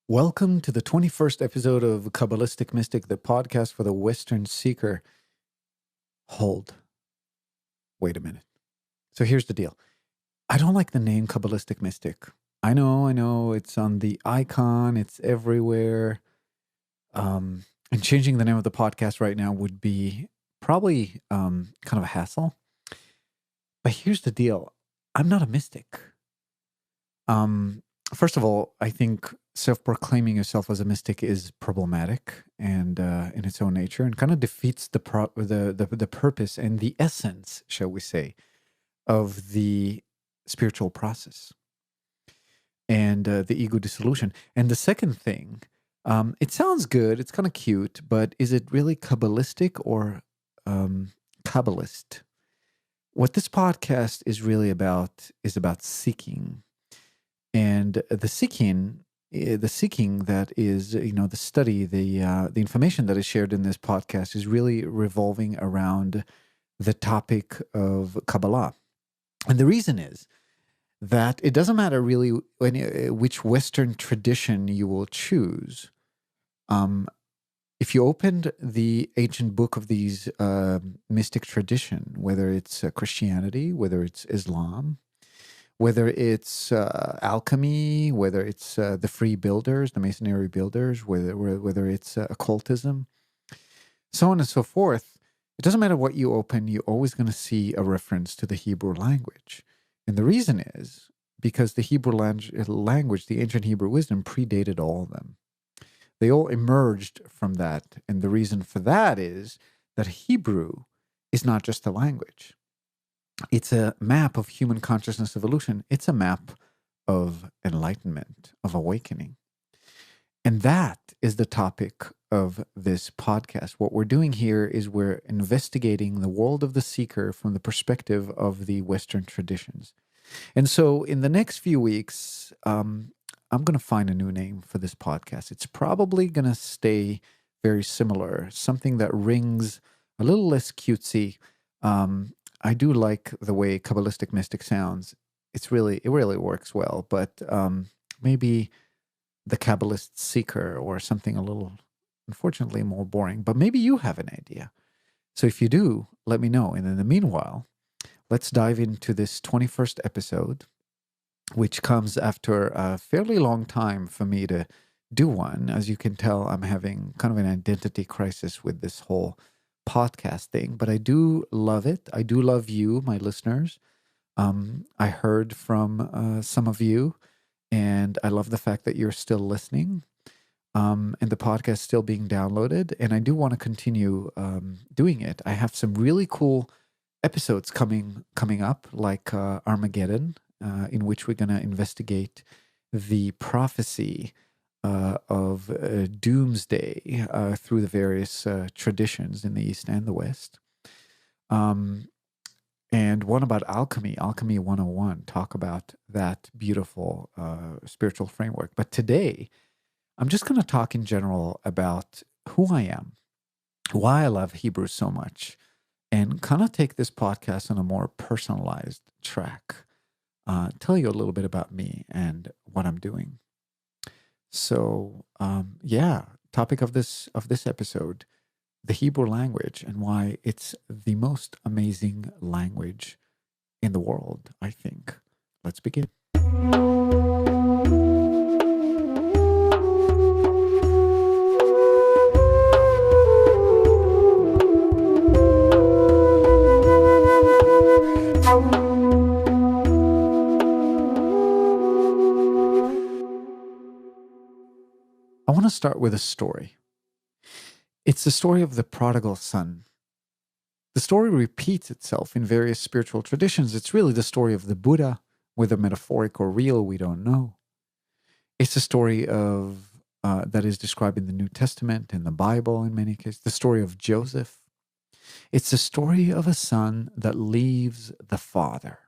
Welcome to the 21st episode of Kabbalistic Mystic, the podcast for the Western seeker. Hold. Wait a minute. So here's the deal. I don't like the name Kabbalistic Mystic. I know, it's on the icon, it's everywhere. And changing the name of the podcast right now would be probably kind of a hassle. But here's the deal. I'm not a mystic. First of all, I think self-proclaiming yourself as a mystic is problematic and in its own nature, and kind of defeats the purpose and the essence, shall we say, of the spiritual process and the ego dissolution. And the second thing, it sounds good, it's kind of cute, but is it really Kabbalistic or Kabbalist? What this podcast is really about is about seeking. And the seeking that is, the study, the information that is shared in this podcast is really revolving around the topic of Kabbalah. And the reason is that it doesn't matter really which Western tradition you will choose. If you opened the ancient book of these mystic tradition, whether it's Christianity, whether it's Islam, whether it's alchemy, whether it's the free builders, the masonry builders, whether it's occultism, so on and so forth, it doesn't matter what you open, you're always going to see a reference to the Hebrew language. And the reason is because the Hebrew language, the ancient Hebrew wisdom, predated all of them. They all emerged from that. And the reason for that is that Hebrew is not just a language. It's a map of human consciousness evolution. It's a map of enlightenment, of awakening. And that is the topic of this podcast. What we're doing here is we're investigating the world of the seeker from the perspective of the Western traditions. And so in the next few weeks, I'm going to find a new name for this podcast. It's probably going to stay very similar, something that rings a little less cutesy. I do like the way Kabbalistic Mystic sounds. It really works well, but maybe the Kabbalist Seeker or something a little, unfortunately, more boring. But maybe you have an idea. So if you do, let me know. And in the meanwhile, let's dive into this 21st episode, which comes after a fairly long time for me to do one. As you can tell, I'm having kind of an identity crisis with this whole podcast thing, but I do love it. I do love you, my listeners. I heard from some of you, and I love the fact that you're still listening, and the podcast is still being downloaded, and I do want to continue doing it. I have some really cool episodes coming up, like Armageddon, in which we're going to investigate the prophecy of doomsday through the various traditions in the East and the West. And one about alchemy 101, talk about that beautiful spiritual framework. But today, I'm just going to talk in general about who I am, why I love Hebrew so much, and kind of take this podcast on a more personalized track. Tell you a little bit about me and what I'm doing. So, topic of this episode, the Hebrew language and why it's the most amazing language in the world, I think. Let's begin. I want to start with a story. It's the story of the prodigal son. The story repeats itself in various spiritual traditions. It's really the story of the Buddha, whether metaphoric or real, we don't know. It's a story of that is described in the New Testament, in the Bible in many cases, the story of Joseph. It's the story of a son that leaves the father.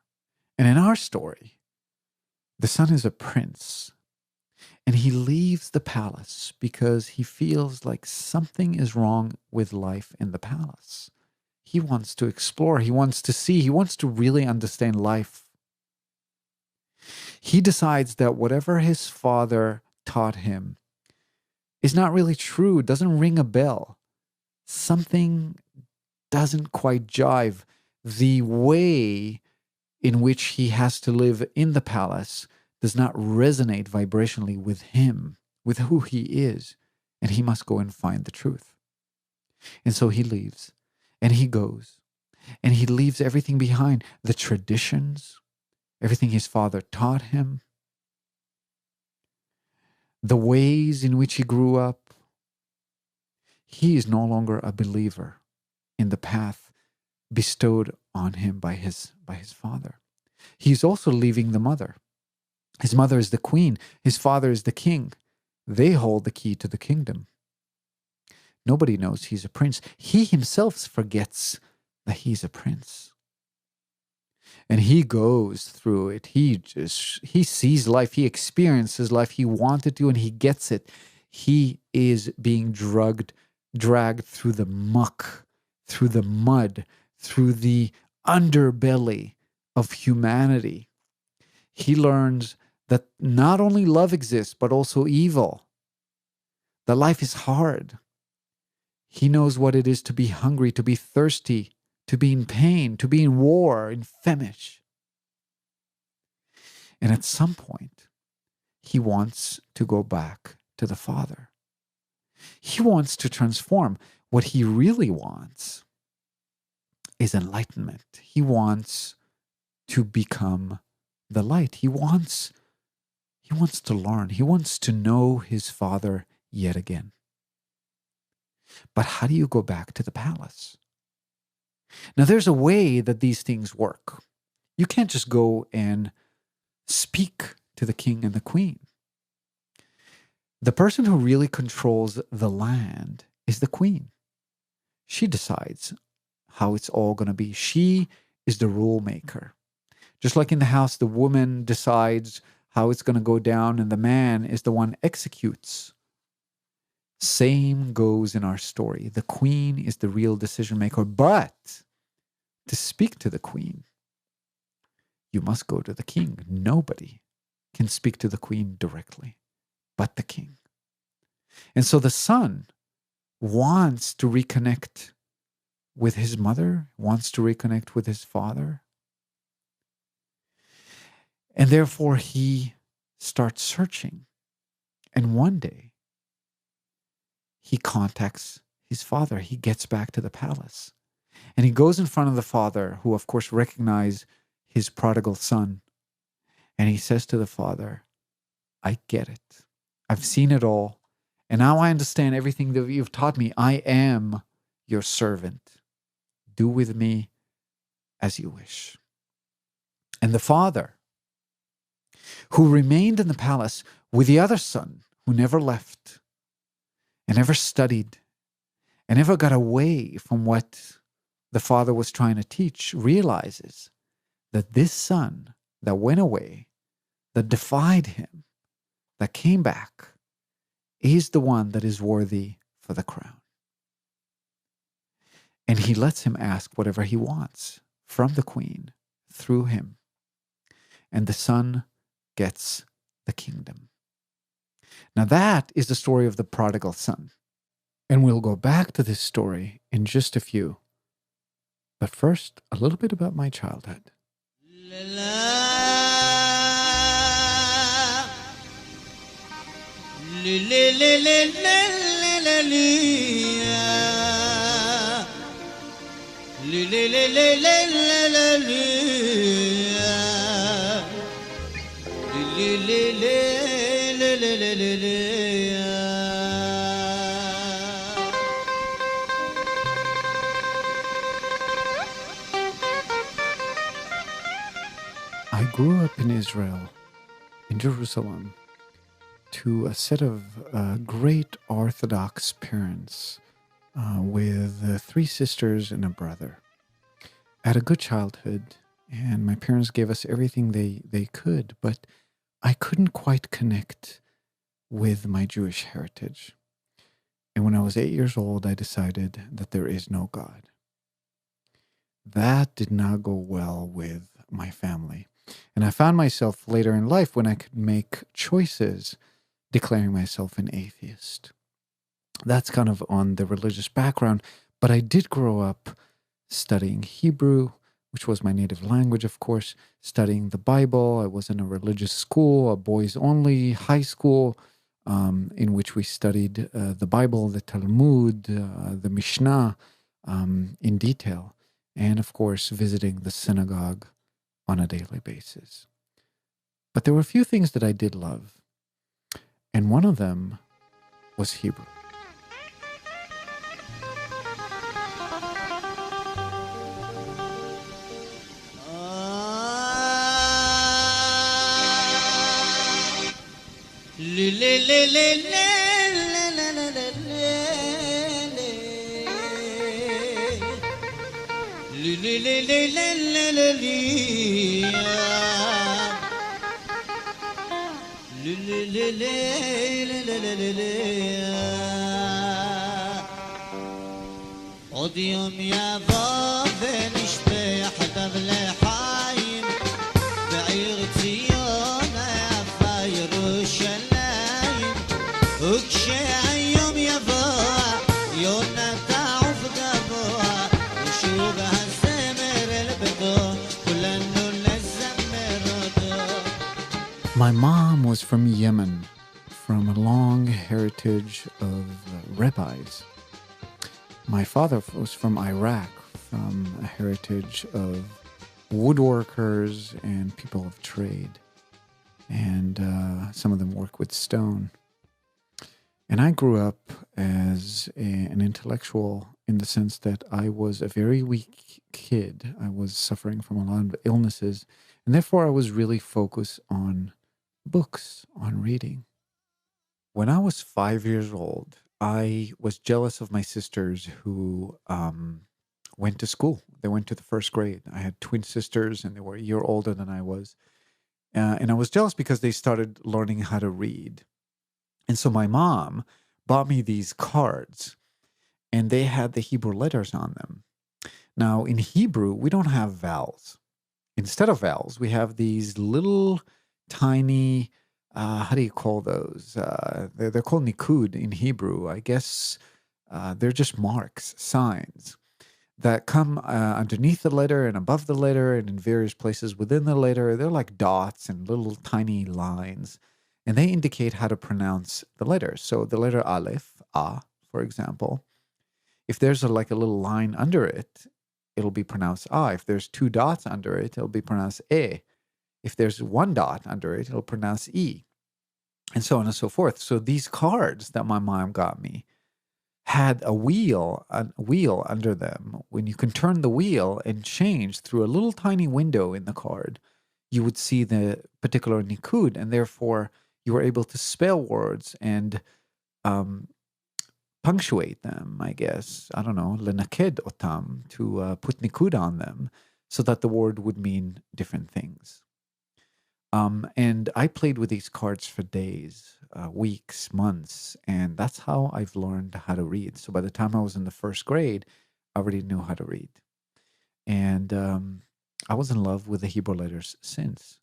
And in our story, the son is a prince. And he leaves the palace because he feels like something is wrong with life in the palace. He wants to explore, he wants to see, he wants to really understand life. He decides that whatever his father taught him is not really true, doesn't ring a bell. Something doesn't quite jive. The way in which he has to live in the palace does not resonate vibrationally with him, with who he is, and he must go and find the truth. And so he leaves, and he goes, and he leaves everything behind, the traditions, everything his father taught him, the ways in which he grew up. He is no longer a believer in the path bestowed on him by his father. He's also leaving the mother. His mother is the queen. His father is the king. They hold the key to the kingdom. Nobody knows he's a prince. He himself forgets that he's a prince. And he goes through it. He sees life. He experiences life. He wanted to, and he gets it. He is being dragged through the muck, through the mud, through the underbelly of humanity. He learns that not only love exists, but also evil. That life is hard. He knows what it is to be hungry, to be thirsty, to be in pain, to be in war, in femish. And at some point, he wants to go back to the Father. He wants to transform. What he really wants is enlightenment. He wants to become the light. He wants to learn. He wants to know his Father yet again. But how do you go back to the palace? Now, there's a way that these things work. You can't just go and speak to the king and the queen. The person who really controls the land is the queen. She decides how it's all going to be. She is the rule maker. Just like in the house, the woman decides how it's going to go down, and the man is the one executes. Same goes in our story. The queen is the real decision maker, but to speak to the queen, you must go to the king. Nobody can speak to the queen directly but the king. And so the son wants to reconnect with his mother, wants to reconnect with his father. And therefore he starts searching. And one day, he contacts his father. He gets back to the palace. And he goes in front of the father, who of course recognized his prodigal son. And he says to the father, I get it. I've seen it all. And now I understand everything that you've taught me. I am your servant. Do with me as you wish. And the father, who remained in the palace with the other son, who never left and never studied and never got away from what the father was trying to teach, realizes that this son that went away, that defied him, that came back, is the one that is worthy for the crown. And he lets him ask whatever he wants from the queen through him. And the son gets the kingdom. Now that is the story of the prodigal son. And we'll go back to this story in just a few. But first, a little bit about my childhood. I grew up in Israel, in Jerusalem, to a set of great Orthodox parents with 3 sisters and a brother. I had a good childhood, and my parents gave us everything they could, but I couldn't quite connect with my Jewish heritage. And when I was 8 years old, I decided that there is no God. That did not go well with my family. And I found myself later in life, when I could make choices, declaring myself an atheist. That's kind of on the religious background. But I did grow up studying Hebrew, which was my native language, of course, studying the Bible. I was in a religious school, a boys only high school, in which we studied the Bible, the Talmud, the Mishnah in detail. And of course, visiting the synagogue on a daily basis. But there were a few things that I did love. And one of them was Hebrew. עוד יום יבוא ונשתה יחדיו לחיים בעיר ציון היפה ירושלים וכשהיום יבוא יונה תעוף גבוה ושוב הזמר אל ביתו כולנו נזמר אותו. My mom was from Yemen, from a long heritage of rabbis. My father was from Iraq, from a heritage of woodworkers and people of trade. And some of them work with stone. And I grew up as an intellectual in the sense that I was a very weak kid. I was suffering from a lot of illnesses. And therefore, I was really focused on books, on reading. When I was 5 years old, I was jealous of my sisters who went to school. They went to the first grade. I had twin sisters and they were a year older than I was. And I was jealous because they started learning how to read. And so my mom bought me these cards and they had the Hebrew letters on them. Now, in Hebrew, we don't have vowels. Instead of vowels, we have these little tiny, how do you call those? They're called nikud in Hebrew. I guess they're just marks, signs that come underneath the letter and above the letter and in various places within the letter. They're like dots and little tiny lines, and they indicate how to pronounce the letters. So the letter Aleph, A, for example, if there's like a little line under it, it'll be pronounced A. If there's two dots under it, it'll be pronounced E. If there's one dot under it, it'll pronounce E. And so on and so forth. So these cards that my mom got me had a wheel under them. When you can turn the wheel and change through a little tiny window in the card, you would see the particular nikud, and therefore you were able to spell words and punctuate them, I guess. I don't know, lenaked otam, to put nikud on them so that the word would mean different things. And I played with these cards for days, weeks, months, and that's how I've learned how to read. So by the time I was in the first grade, I already knew how to read. And I was in love with the Hebrew letters since.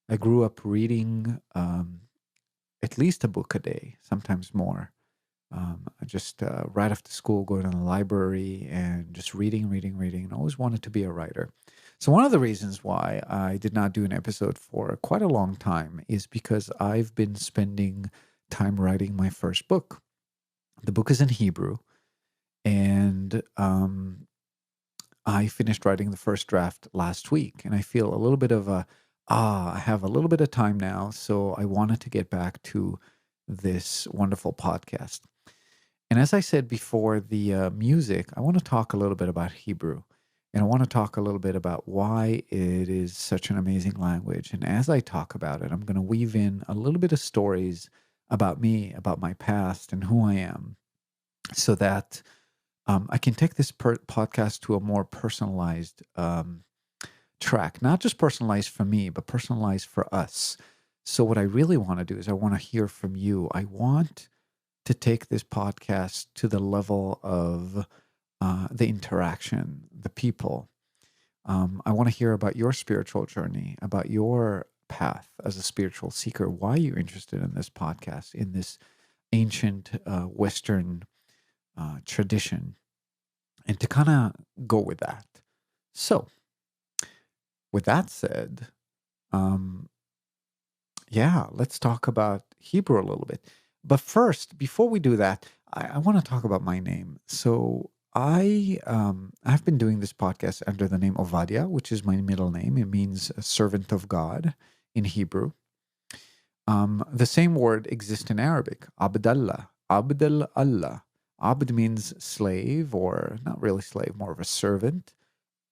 I grew up reading at least a book a day, sometimes more. Just right after school, going to the library and just reading, and I always wanted to be a writer. So one of the reasons why I did not do an episode for quite a long time is because I've been spending time writing my first book. The book is in Hebrew, and I finished writing the first draft last week, and I feel a little bit of I have a little bit of time now, so I wanted to get back to this wonderful podcast. And as I said before the music, I want to talk a little bit about Hebrew. And I want to talk a little bit about why it is such an amazing language. And as I talk about it, I'm going to weave in a little bit of stories about me, about my past, and who I am, so that I can take this podcast to a more personalized track. Not just personalized for me, but personalized for us. So what I really want to do is I want to hear from you. I want to take this podcast to the level of the interaction, the people. I want to hear about your spiritual journey, about your path as a spiritual seeker, why you're interested in this podcast, in this ancient Western tradition, and to kind of go with that. So, with that said, um, yeah, let's talk about Hebrew a little bit. But first, before we do that, I want to talk about my name. So I've been doing this podcast under the name Ovadia, which is my middle name. It means a servant of God in Hebrew. The same word exists in Arabic, Abdallah, Abdel Allah. Abd means slave, or not really slave, more of a servant.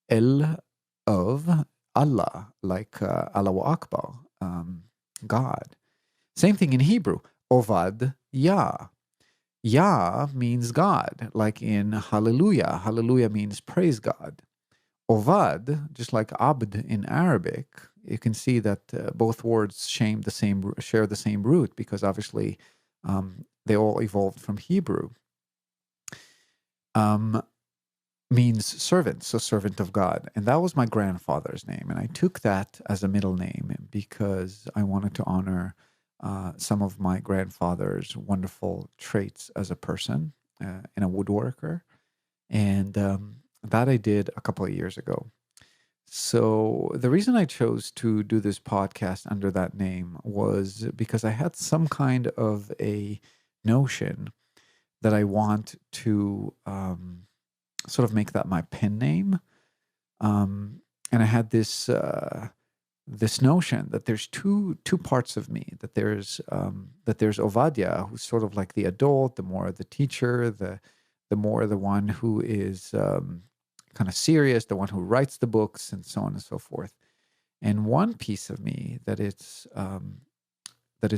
El of Allah, like Allahu Akbar, God. Same thing in Hebrew, Ovad Yah. Yah means God, like in Hallelujah. Hallelujah means praise God. Ovad, just like Abd in Arabic, you can see that both words share the same root, because obviously they all evolved from Hebrew. Means servant, so servant of God. And that was my grandfather's name. And I took that as a middle name because I wanted to honor some of my grandfather's wonderful traits as a person and a woodworker. And that I did a couple of years ago. So the reason I chose to do this podcast under that name was because I had some kind of a notion that I want to sort of make that my pen name. And I had this this notion that there's two parts of me, that there's Ovadia, who's sort of like the adult, the more the teacher, the more the one who is kind of serious, the one who writes the books, and so on and so forth. And one piece of me that is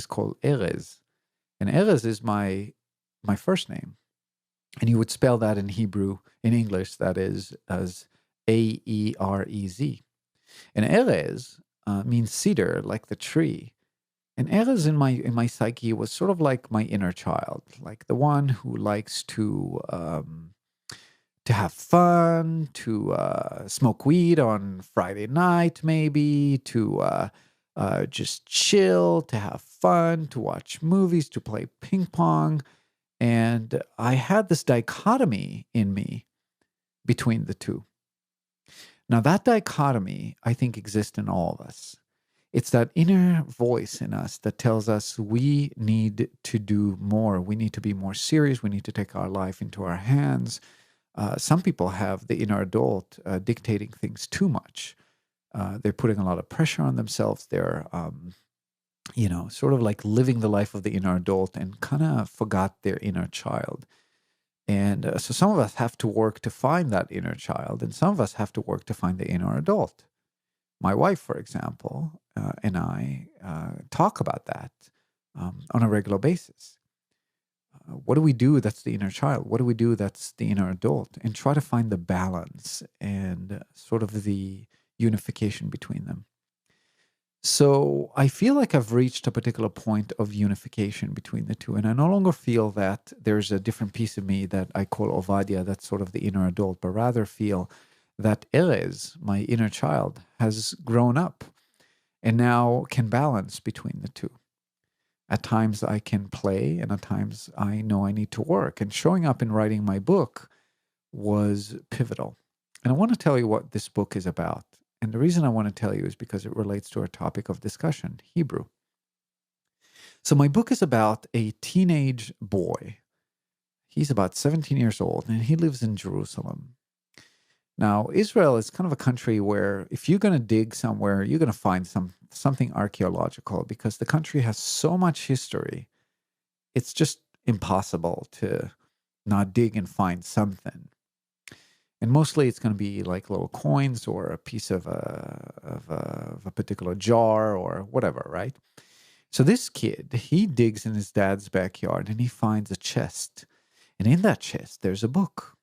called Aerez, and Aerez is my first name. And you would spell that in Hebrew, in English, that is as Aerez. And Aerez means cedar, like the tree. And Aerez in my psyche was sort of like my inner child, like the one who likes to have fun, to smoke weed on Friday night, maybe, to just chill, to have fun, to watch movies, to play ping pong. And I had this dichotomy in me between the two. Now, that dichotomy, I think, exists in all of us. It's that inner voice in us that tells us we need to do more. We need to be more serious. We need to take our life into our hands. Some people have the inner adult dictating things too much. They're putting a lot of pressure on themselves. They're sort of like living the life of the inner adult and kind of forgot their inner child. And so some of us have to work to find that inner child, and some of us have to work to find the inner adult. My wife, for example, and I talk about that on a regular basis. What do we do that's the inner child? What do we do that's the inner adult? And try to find the balance and sort of the unification between them. So I feel like I've reached a particular point of unification between the two. And I no longer feel that there's a different piece of me that I call Ovadia, that's sort of the inner adult, but rather feel that Aerez, my inner child, has grown up and now can balance between the two. At times I can play, and at times I know I need to work. And showing up and writing my book was pivotal. And I want to tell you what this book is about. And the reason I want to tell you is because it relates to our topic of discussion, Hebrew. So my book is about a teenage boy. He's about 17 years old, and he lives in Jerusalem. Now, Israel is kind of a country where if you're going to dig somewhere, you're going to find something archaeological, because the country has so much history. It's just impossible to not dig and find something. And mostly it's going to be like little coins or a piece of a particular jar or whatever, right? So this kid, he digs in his dad's backyard and he finds a chest. And in that chest, there's a book.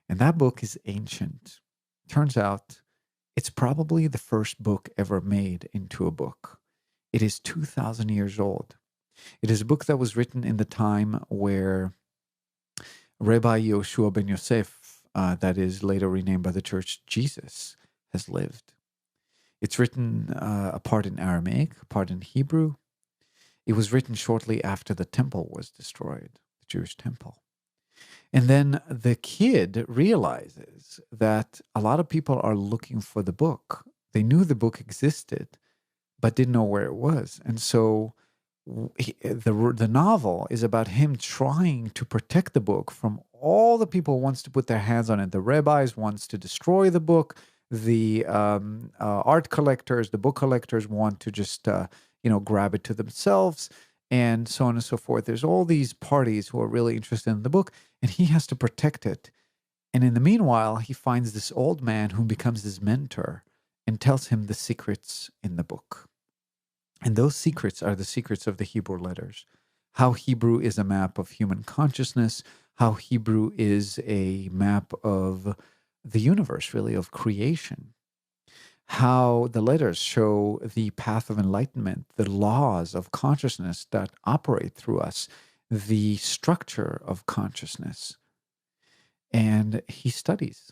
And that book is ancient. Turns out it's probably the first book ever made into a book. It is 2,000 years old. It is a book that was written in the time where Rabbi Yoshua ben Yosef, that is later renamed by the church Jesus, has lived. It's written a part in Aramaic, a part in Hebrew. It was written shortly after the temple was destroyed, the Jewish temple. And then the kid realizes that a lot of people are looking for the book. They knew the book existed, but didn't know where it was. And so the novel is about him trying to protect the book from all the people who wants to put their hands on it. The rabbis wants to destroy the book. The art collectors, the book collectors want to just grab it to themselves, and so on and so forth. There's all these parties who are really interested in the book, and he has to protect it. And in the meanwhile, he finds this old man who becomes his mentor and tells him the secrets in the book. And those secrets are the secrets of the Hebrew letters. How Hebrew is a map of human consciousness, how Hebrew is a map of the universe, really, of creation. How the letters show the path of enlightenment, the laws of consciousness that operate through us, the structure of consciousness. And he studies.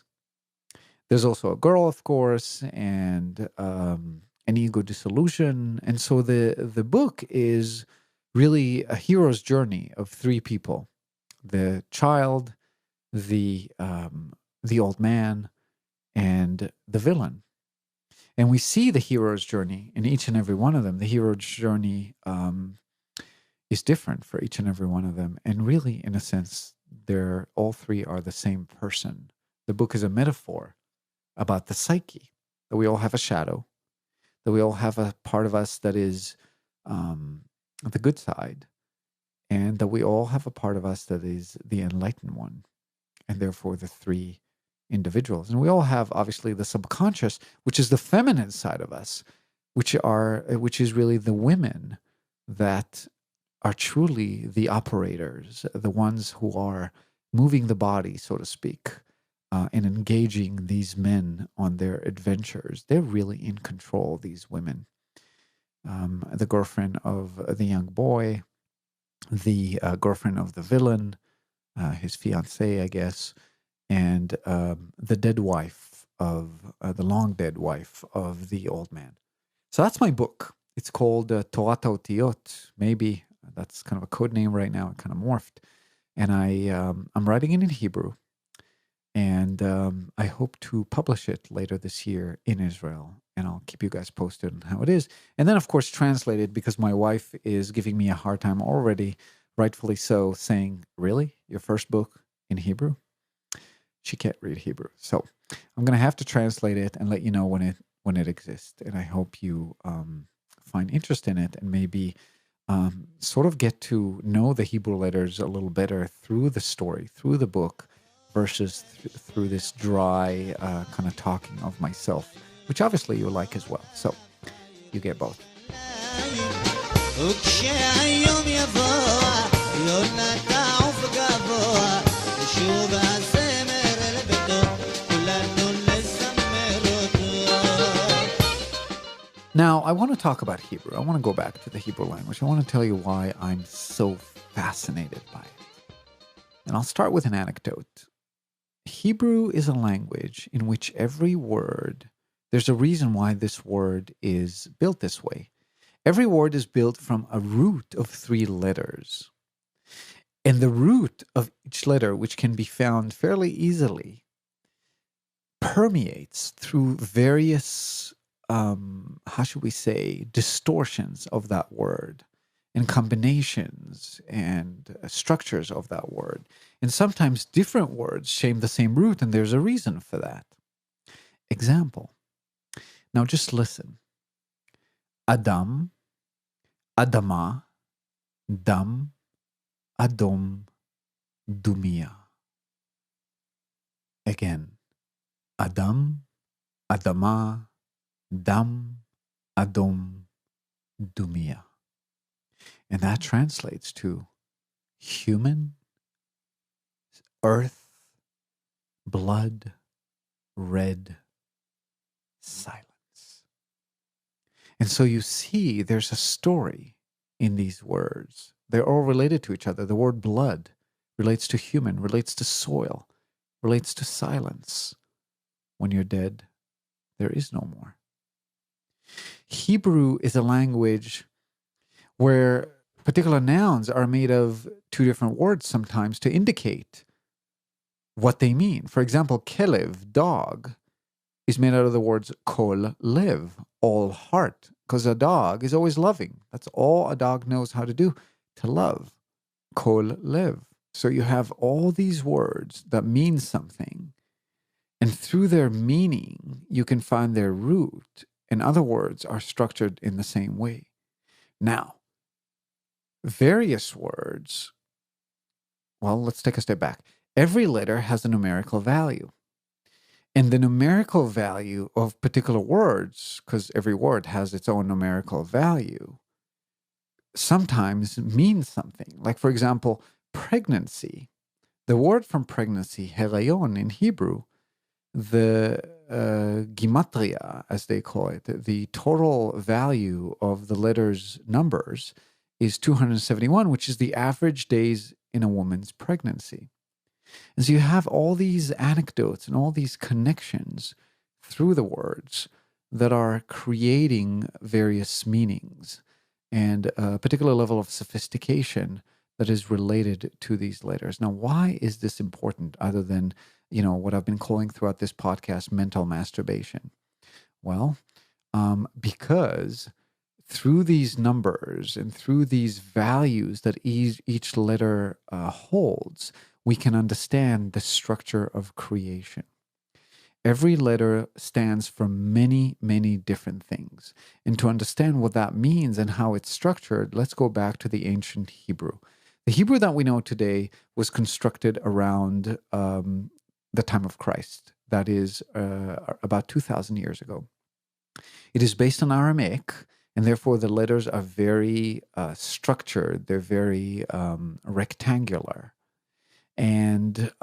There's also a girl, of course, and an ego dissolution. And so the book is really a hero's journey of three people: the child, the old man, and the villain. And we see the hero's journey in each and every one of them. The hero's journey is different for each and every one of them. And really, in a sense, all three are the same person. The book is a metaphor about the psyche, that we all have a shadow, that we all have a part of us that is the good side, and that we all have a part of us that is the enlightened one, and therefore the three individuals. And we all have, obviously, the subconscious, which is the feminine side of us, which is really the women that are truly the operators, the ones who are moving the body, so to speak, and engaging these men on their adventures. They're really in control, these women. The girlfriend of the young boy, the girlfriend of the villain, his fiancée, I guess, and the dead wife the long dead wife of the old man. So that's my book. It's called Torat HaOtiyot. Maybe that's kind of a code name right now. It kind of morphed. And I'm writing it in Hebrew. And I hope to publish it later this year in Israel. And I'll keep you guys posted on how it is. And then, of course, translate it, because my wife is giving me a hard time already, rightfully so, saying, really? Your first book in Hebrew? She can't read Hebrew. So I'm going to have to translate it and let you know when it exists. And I hope you find interest in it and maybe sort of get to know the Hebrew letters a little better through the story, through the book, versus through this dry kind of talking of myself, which obviously you like as well. So you get both. Now, I want to talk about Hebrew. I want to go back to the Hebrew language. I want to tell you why I'm so fascinated by it. And I'll start with an anecdote. Hebrew is a language in which every word, there's a reason why this word is built this way. Every word is built from a root of 3 letters. And the root of each letter, which can be found fairly easily, permeates through various, how should we say, distortions of that word, and combinations and structures of that word. And sometimes different words share the same root, and there's a reason for that. Example. Now just listen. Adam, Adama, Dam, Adom, Dumia. Again. Adam, Adama, Dam, Adom, Dumia. And that translates to human, earth, blood, red, silence. And so you see there's a story in these words. They're all related to each other. The word blood relates to human, relates to soil, relates to silence. When you're dead, there is no more. Hebrew is a language where particular nouns are made of 2 different words sometimes to indicate what they mean. For example, kelev, dog, is made out of the words kol lev, all heart, because a dog is always loving. That's all a dog knows how to do, to love. Kol lev. So you have all these words that mean something, and through their meaning, you can find their root, and other words are structured in the same way. Now, various words, well, let's take a step back. Every letter has a numerical value. And the numerical value of particular words, because every word has its own numerical value, sometimes means something. Like, for example, pregnancy. The word from pregnancy, herayon in Hebrew, the gematria, as they call it, the total value of the letters' numbers is 271, which is the average days in a woman's pregnancy. And so you have all these anecdotes and all these connections through the words that are creating various meanings and a particular level of sophistication that is related to these letters. Now, why is this important other than, what I've been calling throughout this podcast, mental masturbation? Well, because through these numbers and through these values that each letter holds, we can understand the structure of creation. Every letter stands for many, many different things. And to understand what that means and how it's structured, let's go back to the ancient Hebrew. The Hebrew that we know today was constructed around the time of Christ. That is about 2,000 years ago. It is based on Aramaic, and therefore the letters are very structured. They're very rectangular. And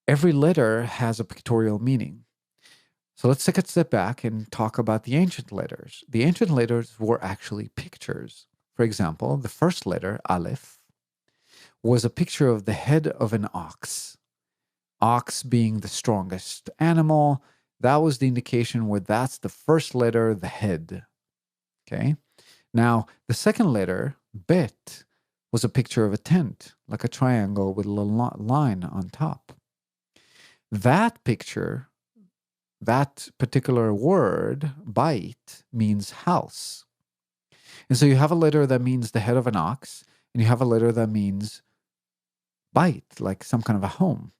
every letter has a pictorial meaning. So let's take a step back and talk about the ancient letters. The ancient letters were actually pictures. For example, the first letter, Aleph, was a picture of the head of an ox. Ox being the strongest animal, that was the indication where that's the first letter, the head. Okay? Now, the second letter, Bet, was a picture of a tent, like a triangle with a line on top. That picture, that particular word, bait, means house. And so you have a letter that means the head of an ox, and you have a letter that means bait, like some kind of a home.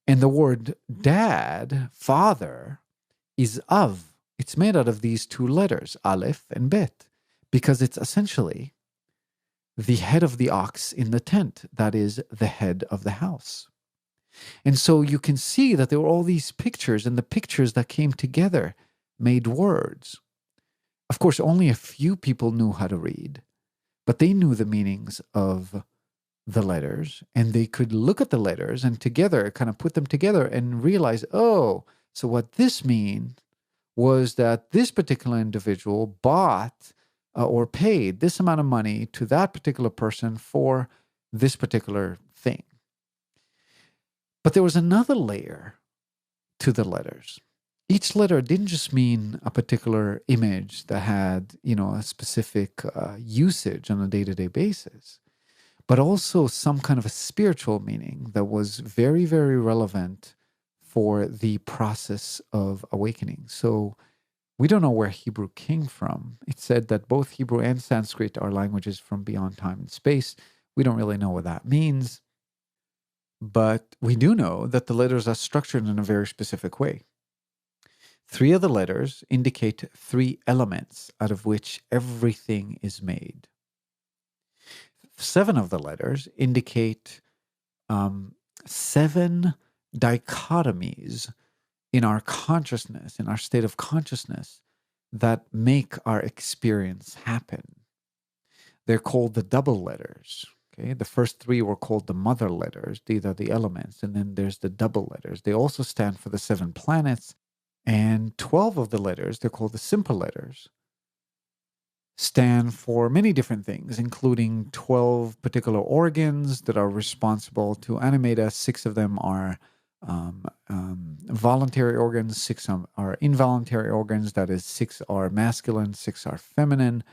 And the word dad, father, is av. It's made out of these two letters, aleph and bet, because it's essentially the head of the ox in the tent, that is the head of the house. And so you can see that there were all these pictures, and the pictures that came together made words. Of course, only a few people knew how to read, but they knew the meanings of the letters, and they could look at the letters and together kind of put them together and realize, oh, so what this means was that this particular individual bought or paid this amount of money to that particular person for this particular thing. But there was another layer to the letters. Each letter didn't just mean a particular image that had, a specific usage on a day-to-day basis, but also some kind of a spiritual meaning that was very, very relevant for the process of awakening. So we don't know where Hebrew came from. It's said that both Hebrew and Sanskrit are languages from beyond time and space. We don't really know what that means. But we do know that the letters are structured in a very specific way. 3 of the letters indicate 3 elements out of which everything is made. 7 of the letters indicate 7 dichotomies in our consciousness, in our state of consciousness, that make our experience happen. They're called the double letters. Okay, the first 3 were called the mother letters. These are the elements. And then there's the double letters. They also stand for the 7 planets. And 12 of the letters, they're called the simple letters, stand for many different things, including 12 particular organs that are responsible to animate us. 6 of them are voluntary organs, 6 are involuntary organs. That is, 6 are masculine, 6 are feminine.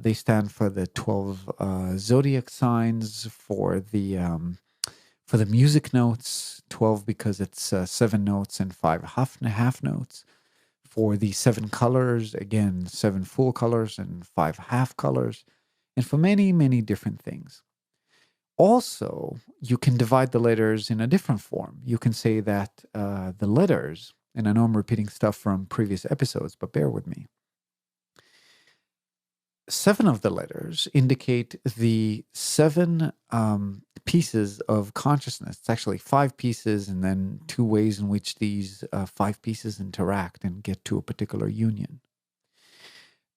They stand for the 12 zodiac signs, for the For the music notes, 12 because it's 7 notes and 5 half notes. For the 7 colors, again, 7 full colors and 5 half colors. And for many, many different things. Also, you can divide the letters in a different form. You can say that the letters, and I know I'm repeating stuff from previous episodes, but bear with me. 7 of the letters indicate the 7 pieces of consciousness. It's actually 5 pieces and then 2 ways in which these 5 pieces interact and get to a particular union.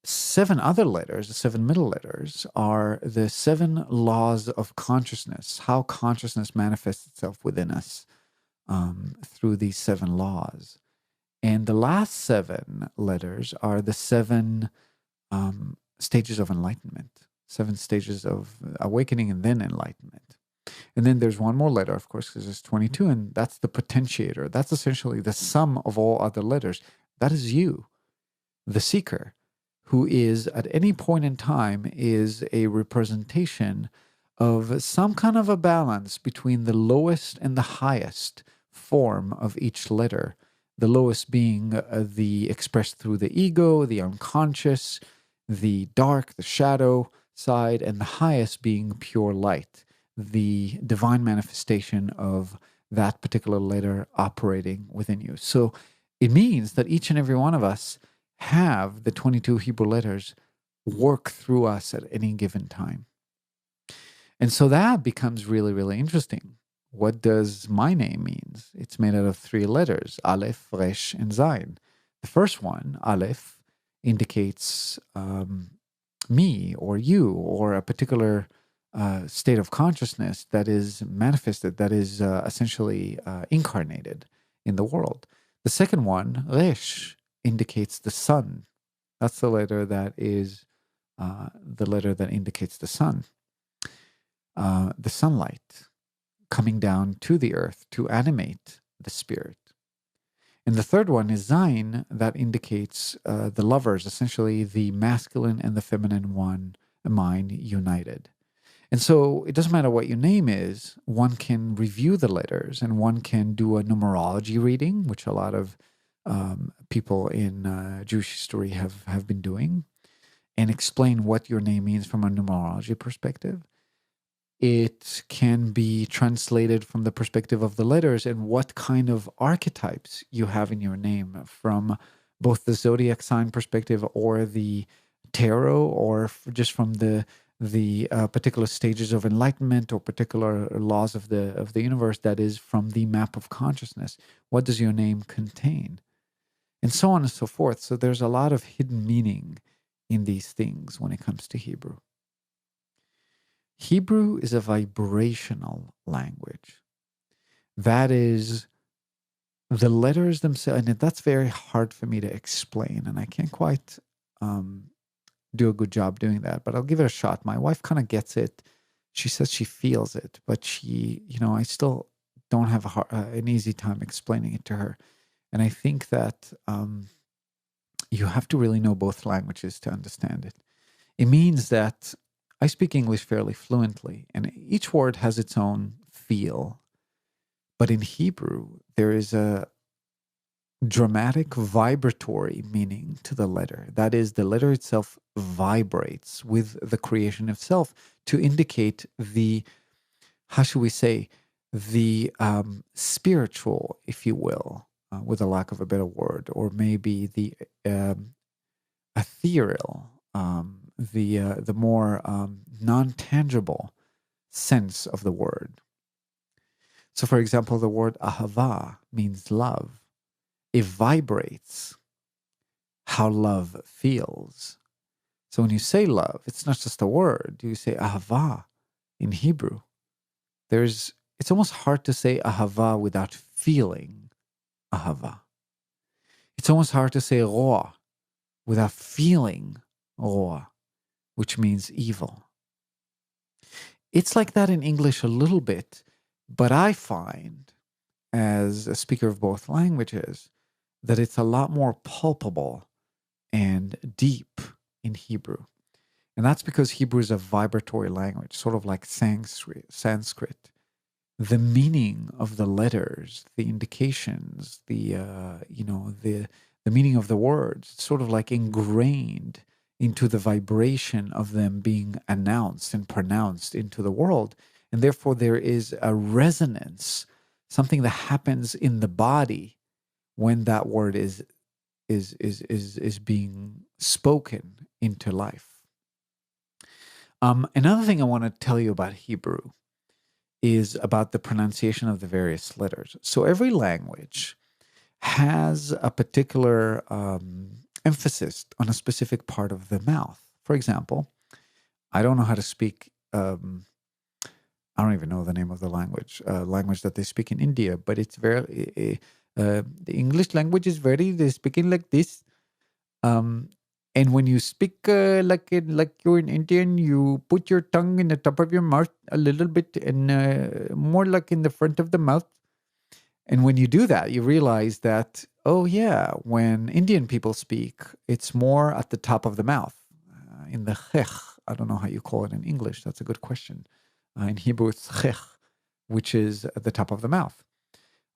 7 other letters, the 7 middle letters, are the 7 laws of consciousness, how consciousness manifests itself within us through these 7 laws. And the last 7 letters are the 7 stages of enlightenment, 7 stages of awakening and then enlightenment. And then there's one more letter, of course, because there's 22, and that's the potentiator. That's essentially the sum of all other letters. That is you, the seeker, who is at any point in time is a representation of some kind of a balance between the lowest and the highest form of each letter. The lowest being the expressed through the ego, the unconscious, the dark, the shadow side, and the highest being pure light, the divine manifestation of that particular letter operating within you. So it means that each and every one of us have the 22 Hebrew letters work through us at any given time. And so that becomes really, really interesting. What does my name mean? It's made out of 3 letters, Aleph, Resh, and Zayin. The first one, Aleph, indicates me or you or a particular state of consciousness that is manifested, that is essentially incarnated in the world. The second one, Resh, indicates the sun. That's the letter that is the letter that indicates the sun, the sunlight coming down to the earth to animate the spirit. And the third one is Zayin, that indicates the lovers, essentially the masculine and the feminine mind united. And so it doesn't matter what your name is, one can review the letters and one can do a numerology reading, which a lot of people in Jewish history have been doing, and explain what your name means from a numerology perspective. It can be translated from the perspective of the letters and what kind of archetypes you have in your name from both the zodiac sign perspective or the tarot, or just from the particular stages of enlightenment or particular laws of the universe, that is from the map of consciousness. What does your name contain? And so on and so forth. So there's a lot of hidden meaning in these things when it comes to Hebrew. Hebrew is a vibrational language. That is, the letters themselves, and that's very hard for me to explain, and I can't quite do a good job doing that, but I'll give it a shot. My wife kind of gets it. She says she feels it, but she, I still don't have an easy time explaining it to her. And I think that you have to really know both languages to understand it. It means that I speak English fairly fluently, and each word has its own feel. But in Hebrew, there is a dramatic vibratory meaning to the letter. That is, the letter itself vibrates with the creation itself to indicate the, how should we say, the spiritual, if you will, with a lack of a better word, or maybe the ethereal, the more non-tangible sense of the word. So, for example, the word ahava means love. It vibrates how love feels. So when you say love, it's not just a word. You say ahava in Hebrew. It's almost hard to say ahava without feeling ahava. It's almost hard to say roa without feeling roa, which means evil. It's like that in English a little bit, but I find, as a speaker of both languages, that it's a lot more palpable and deep in Hebrew. And that's because Hebrew is a vibratory language, sort of like Sanskrit. the meaning of the letters, the indications, the meaning of the words. It's sort of like ingrained into the vibration of them being announced and pronounced into the world. And therefore there is a resonance, something that happens in the body when that word is being spoken into life. Another thing I want to tell you about Hebrew is about the pronunciation of the various letters. So every language has a particular emphasis on a specific part of the mouth. For example, I don't know how to speak, I don't even know the name of the language that they speak in India, but it's very, the English language is they're speaking like this. And when you speak like you're an Indian, you put your tongue in the top of your mouth a little bit and more like in the front of the mouth. And when you do that, you realize that, oh yeah, when Indian people speak, it's more at the top of the mouth, in the chech. I don't know how you call it in English. That's a good question. In Hebrew, it's chech, which is at the top of the mouth.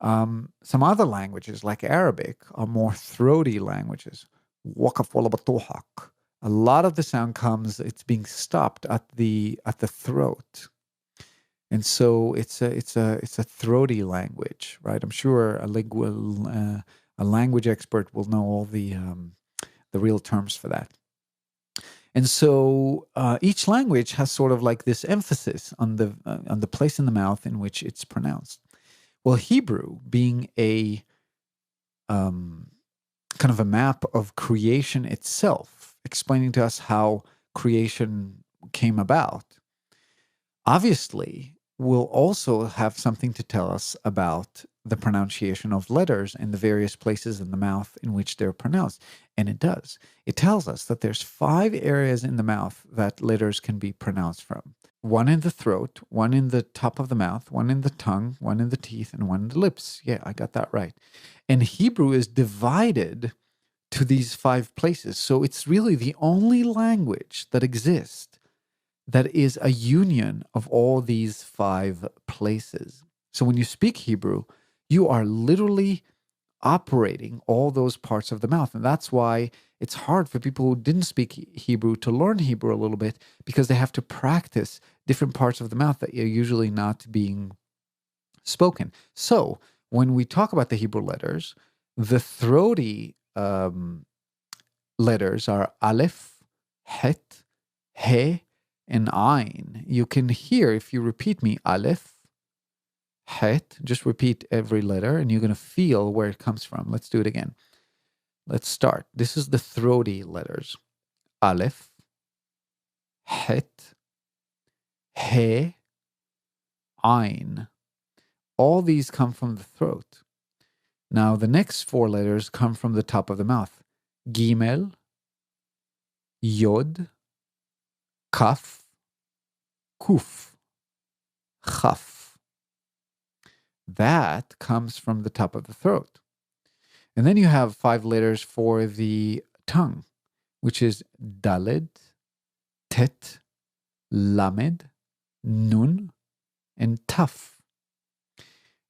Some other languages, like Arabic, are more throaty languages. A lot of the sound it's being stopped at the throat, and so it's a throaty language, right? I'm sure a language expert will know all the real terms for that. And so each language has sort of like this emphasis on the place in the mouth in which it's pronounced. Well, Hebrew, being a kind of a map of creation itself, explaining to us how creation came about, obviously will also have something to tell us about the pronunciation of letters in the various places in the mouth in which they're pronounced. And it does. It tells us that there's 5 areas in the mouth that letters can be pronounced from. 1 in the throat, 1 in the top of the mouth, 1 in the tongue, 1 in the teeth, and 1 in the lips. Yeah, I got that right. And Hebrew is divided to these 5 places. So it's really the only language that exists that is a union of all these 5 places. So when you speak Hebrew, you are literally operating all those parts of the mouth. And that's why it's hard for people who didn't speak Hebrew to learn Hebrew a little bit, because they have to practice different parts of the mouth that are usually not being spoken. So when we talk about the Hebrew letters, the throaty letters are Aleph, Het, He, and Ain. You can hear, if you repeat me, Aleph, Het, just repeat every letter, and you're going to feel where it comes from. Let's do it again. Let's start. This is the throaty letters. Aleph, Het, He, Ain. All these come from the throat. Now, the next 4 letters come from the top of the mouth. Gimel, Yod, Kaf, Kuf, Chaf. That comes from the top of the throat. And then you have 5 letters for the tongue, which is Daled, Tet, Lamed, Nun, and Taf.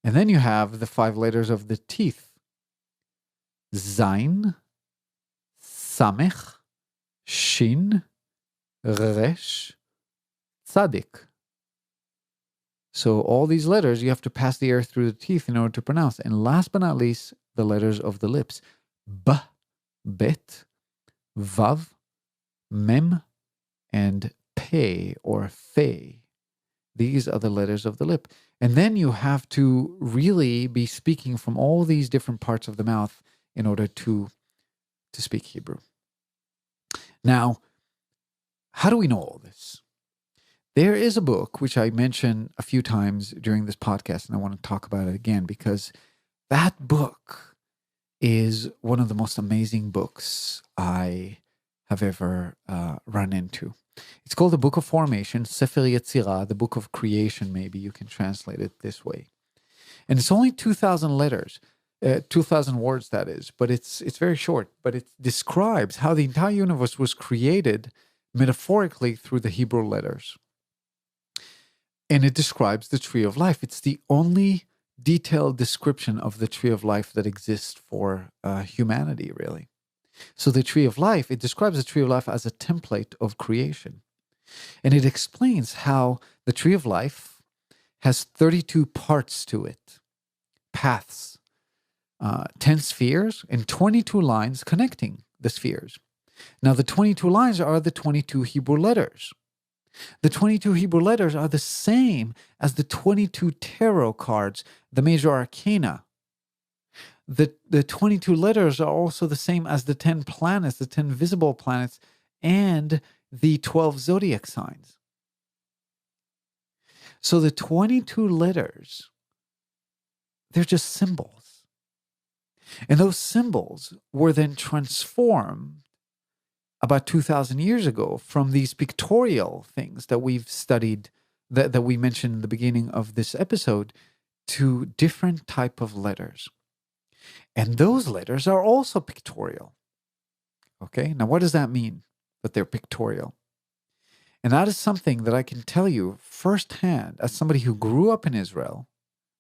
And then you have the 5 letters of the teeth. Zain, Samech, Shin, Resh, Tzadik. So all these letters, you have to pass the air through the teeth in order to pronounce. And last but not least, the letters of the lips. B, Bet, Vav, Mem, and Pe or Fe. These are the letters of the lip. And then you have to really be speaking from all these different parts of the mouth in order to speak Hebrew. Now, how do we know all this? There is a book which I mentioned a few times during this podcast, and I want to talk about it again because that book is one of the most amazing books I have ever run into. It's called the Book of Formation, Sefer Yetzirah, the Book of Creation, maybe you can translate it this way. And it's only 2,000 letters, 2,000 words that is, but it's very short, but it describes how the entire universe was created metaphorically through the Hebrew letters. And it describes the tree of life. It's the only detailed description of the tree of life that exists for humanity, really. So the tree of life, it describes the tree of life as a template of creation. And it explains how the tree of life has 32 parts to it, paths, 10 spheres, and 22 lines connecting the spheres. Now, the 22 lines are the 22 Hebrew letters. The 22 Hebrew letters are the same as the 22 tarot cards, the major arcana. The 22 letters are also the same as the 10 planets, the 10 visible planets, and the 12 zodiac signs. So the 22 letters, they're just symbols. And those symbols were then transformed about 2,000 years ago from these pictorial things that we've studied, that we mentioned in the beginning of this episode, to different type of letters. And those letters are also pictorial. Okay, now what does that mean, that they're pictorial? And that is something that I can tell you firsthand as somebody who grew up in Israel,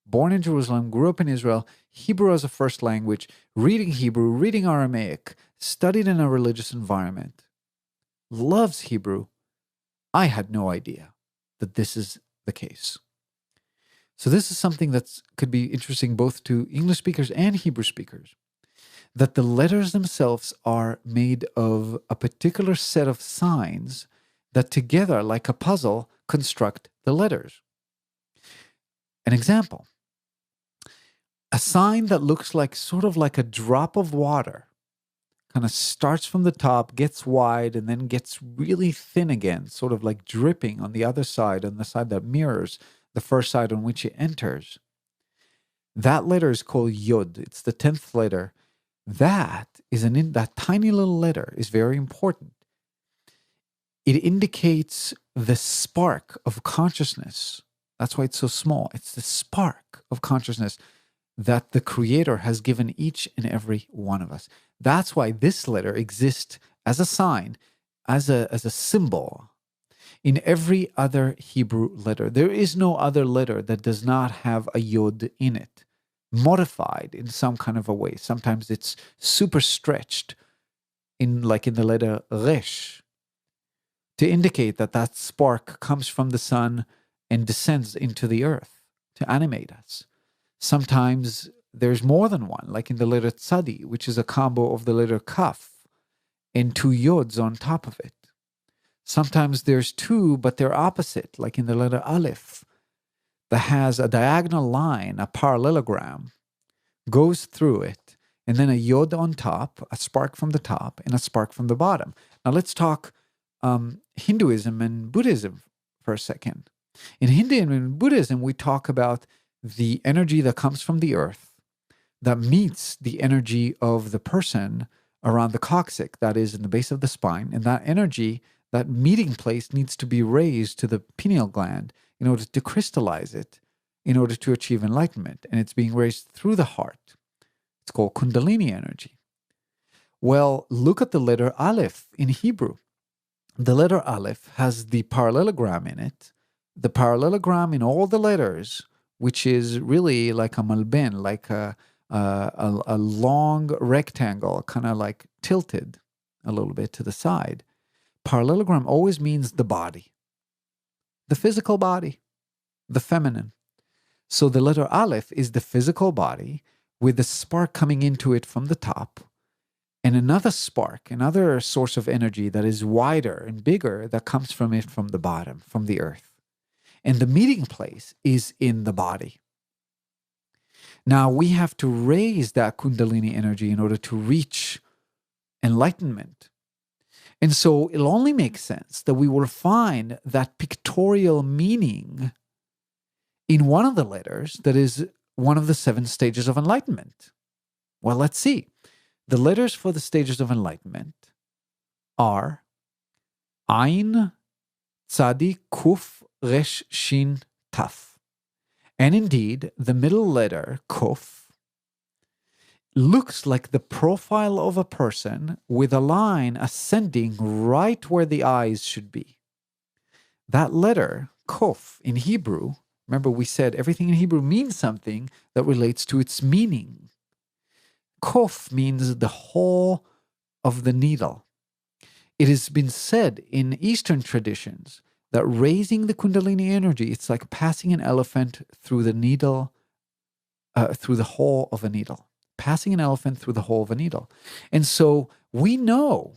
born in Jerusalem, grew up in Israel, Hebrew as a first language, reading Hebrew, reading Aramaic, studied in a religious environment, loves Hebrew. I had no idea that this is the case. So this is something that could be interesting both to English speakers and Hebrew speakers, that the letters themselves are made of a particular set of signs that together, like a puzzle, construct the letters. An example, a sign that looks like sort of like a drop of water, kind of starts from the top, gets wide, and then gets really thin again, sort of like dripping on the other side, on the side that mirrors the first side on which it enters. That letter is called Yod. It's the 10th letter. That tiny little letter is very important. It indicates the spark of consciousness. That's why it's so small. It's the spark of consciousness that the Creator has given each and every one of us. That's why this letter exists as a sign, as a symbol in every other Hebrew letter. There is no other letter that does not have a Yod in it, modified in some kind of a way. Sometimes it's super stretched, like in the letter Resh, to indicate that spark comes from the sun and descends into the earth to animate us. Sometimes there's more than one, like in the letter Tzadi, which is a combo of the letter Kaf and two Yods on top of it. Sometimes there's two, but they're opposite, like in the letter Aleph, that has a diagonal line, a parallelogram, goes through it, and then a Yod on top, a spark from the top, and a spark from the bottom. Now let's talk Hinduism and Buddhism for a second. In Hinduism and Buddhism, we talk about the energy that comes from the earth that meets the energy of the person around the coccyx, that is in the base of the spine, and that energy, that meeting place, needs to be raised to the pineal gland in order to crystallize it, in order to achieve enlightenment. And it's being raised through the heart. It's called Kundalini energy. Well, look at the letter Aleph in Hebrew. The letter Aleph has the parallelogram in it, the parallelogram in all the letters, which is really like a malben, like a long rectangle, kind of like tilted a little bit to the side. Parallelogram always means the body, the physical body, the feminine. So the letter Aleph is the physical body with the spark coming into it from the top, and another spark, another source of energy that is wider and bigger that comes from it from the bottom, from the earth. And the meeting place is in the body. Now we have to raise that Kundalini energy in order to reach enlightenment. And so it'll only make sense that we will find that pictorial meaning in one of the letters that is one of the 7 stages of enlightenment. Well, let's see. The letters for the stages of enlightenment are Ain, Tzadi, Kuf, Resh, Shin, Taf. And indeed, the middle letter, Kuf, looks like the profile of a person with a line ascending right where the eyes should be. That letter, kof in Hebrew, remember we said everything in Hebrew means something that relates to its meaning. Kof means the hole of the needle. It has been said in Eastern traditions that raising the Kundalini energy, it's like passing an elephant through the needle, through the hole of a needle. Passing an elephant through the hole of a needle. And so we know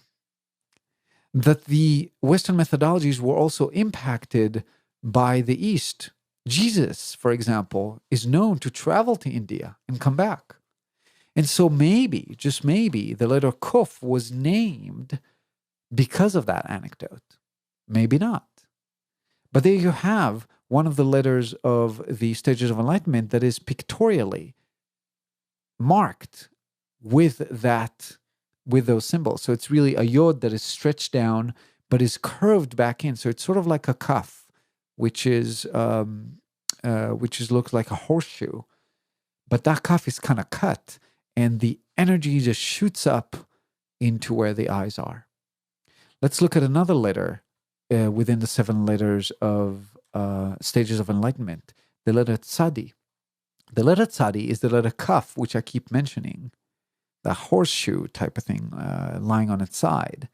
that the Western methodologies were also impacted by the East. Jesus, for example, is known to travel to India and come back. And so maybe, just maybe, the letter Kuf was named because of that anecdote. Maybe not. But there you have one of the letters of the stages of enlightenment that is pictorially marked with those symbols. So it's really a yod that is stretched down but is curved back in. So it's sort of like a kaf, which looks like a horseshoe. But that kaf is kind of cut, and the energy just shoots up into where the eyes are. Let's look at another letter within the 7 letters of stages of enlightenment, the letter tzadi. The letter tzadi is the letter kaf, which I keep mentioning, the horseshoe type of thing lying on its side,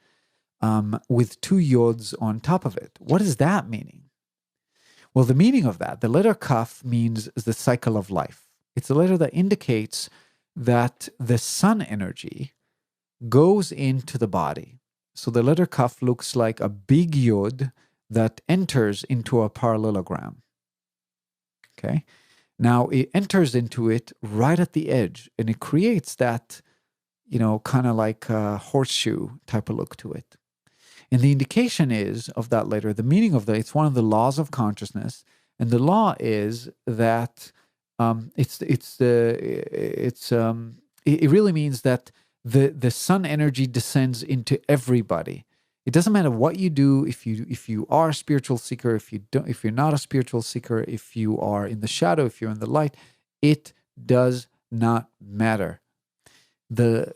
with 2 yods on top of it. What is that meaning? Well, the meaning of that, the letter kaf means the cycle of life. It's a letter that indicates that the sun energy goes into the body. So the letter kaf looks like a big yod that enters into a parallelogram. Okay? Now, it enters into it right at the edge, and it creates that, kind of like a horseshoe type of look to it. And the indication is of that letter, the meaning of that, it's one of the laws of consciousness, and the law is that it really means that the sun energy descends into everybody. It doesn't matter what you do, if you are a spiritual seeker, if you're not a spiritual seeker, if you are in the shadow, if you're in the light, it does not matter. The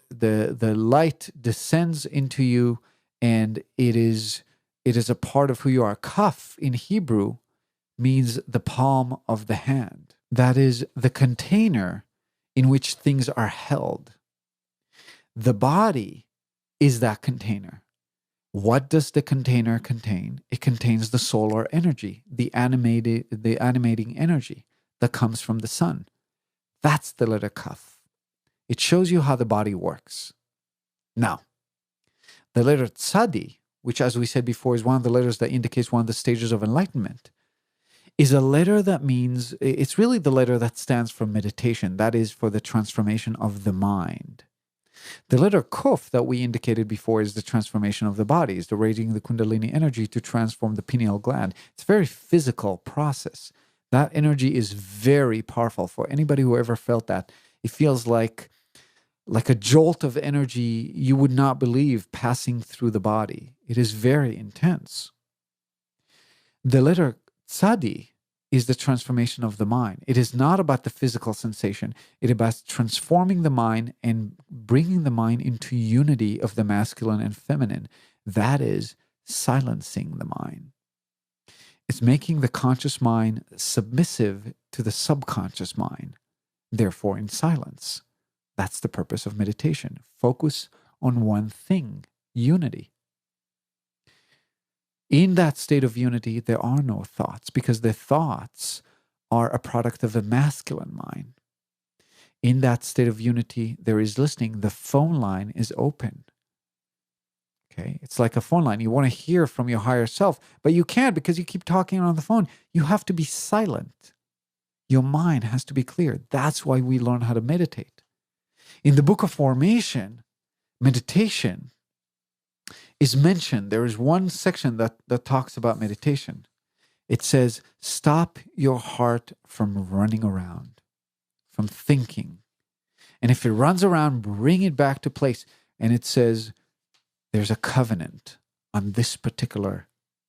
light descends into you, and it is a part of who you are. Kaf in Hebrew means the palm of the hand. That is the container in which things are held. The body is that container. What does the container contain? It contains the solar energy, the animating energy that comes from the sun. That's the letter kaf. It shows you how the body works. Now, the letter tzadi, which as we said before is one of the letters that indicates one of the stages of enlightenment, is a letter that means, it's really the letter that stands for meditation. That is for the transformation of the mind. The letter kuf that we indicated before is the transformation of the body, is the raising the Kundalini energy to transform the pineal gland. It's a very physical process. That energy is very powerful. For anybody who ever felt that, it feels like a jolt of energy you would not believe passing through the body. It is very intense. The letter tzadi is the transformation of the mind. It is not about the physical sensation. It is about transforming the mind and bringing the mind into unity of the masculine and feminine. That is silencing the mind. It's making the conscious mind submissive to the subconscious mind, therefore in silence. That's the purpose of meditation. Focus on one thing, unity. In that state of unity, there are no thoughts, because the thoughts are a product of the masculine mind. In that state of unity, there is listening. The phone line is open. Okay? It's like a phone line. You want to hear from your higher self, but you can't because you keep talking on the phone. You have to be silent. Your mind has to be clear. That's why we learn how to meditate. In the Book of Formation, meditation is mentioned. There is one section that talks about meditation. It says, stop your heart from running around, from thinking. And if it runs around, bring it back to place. And it says, there's a covenant on this particular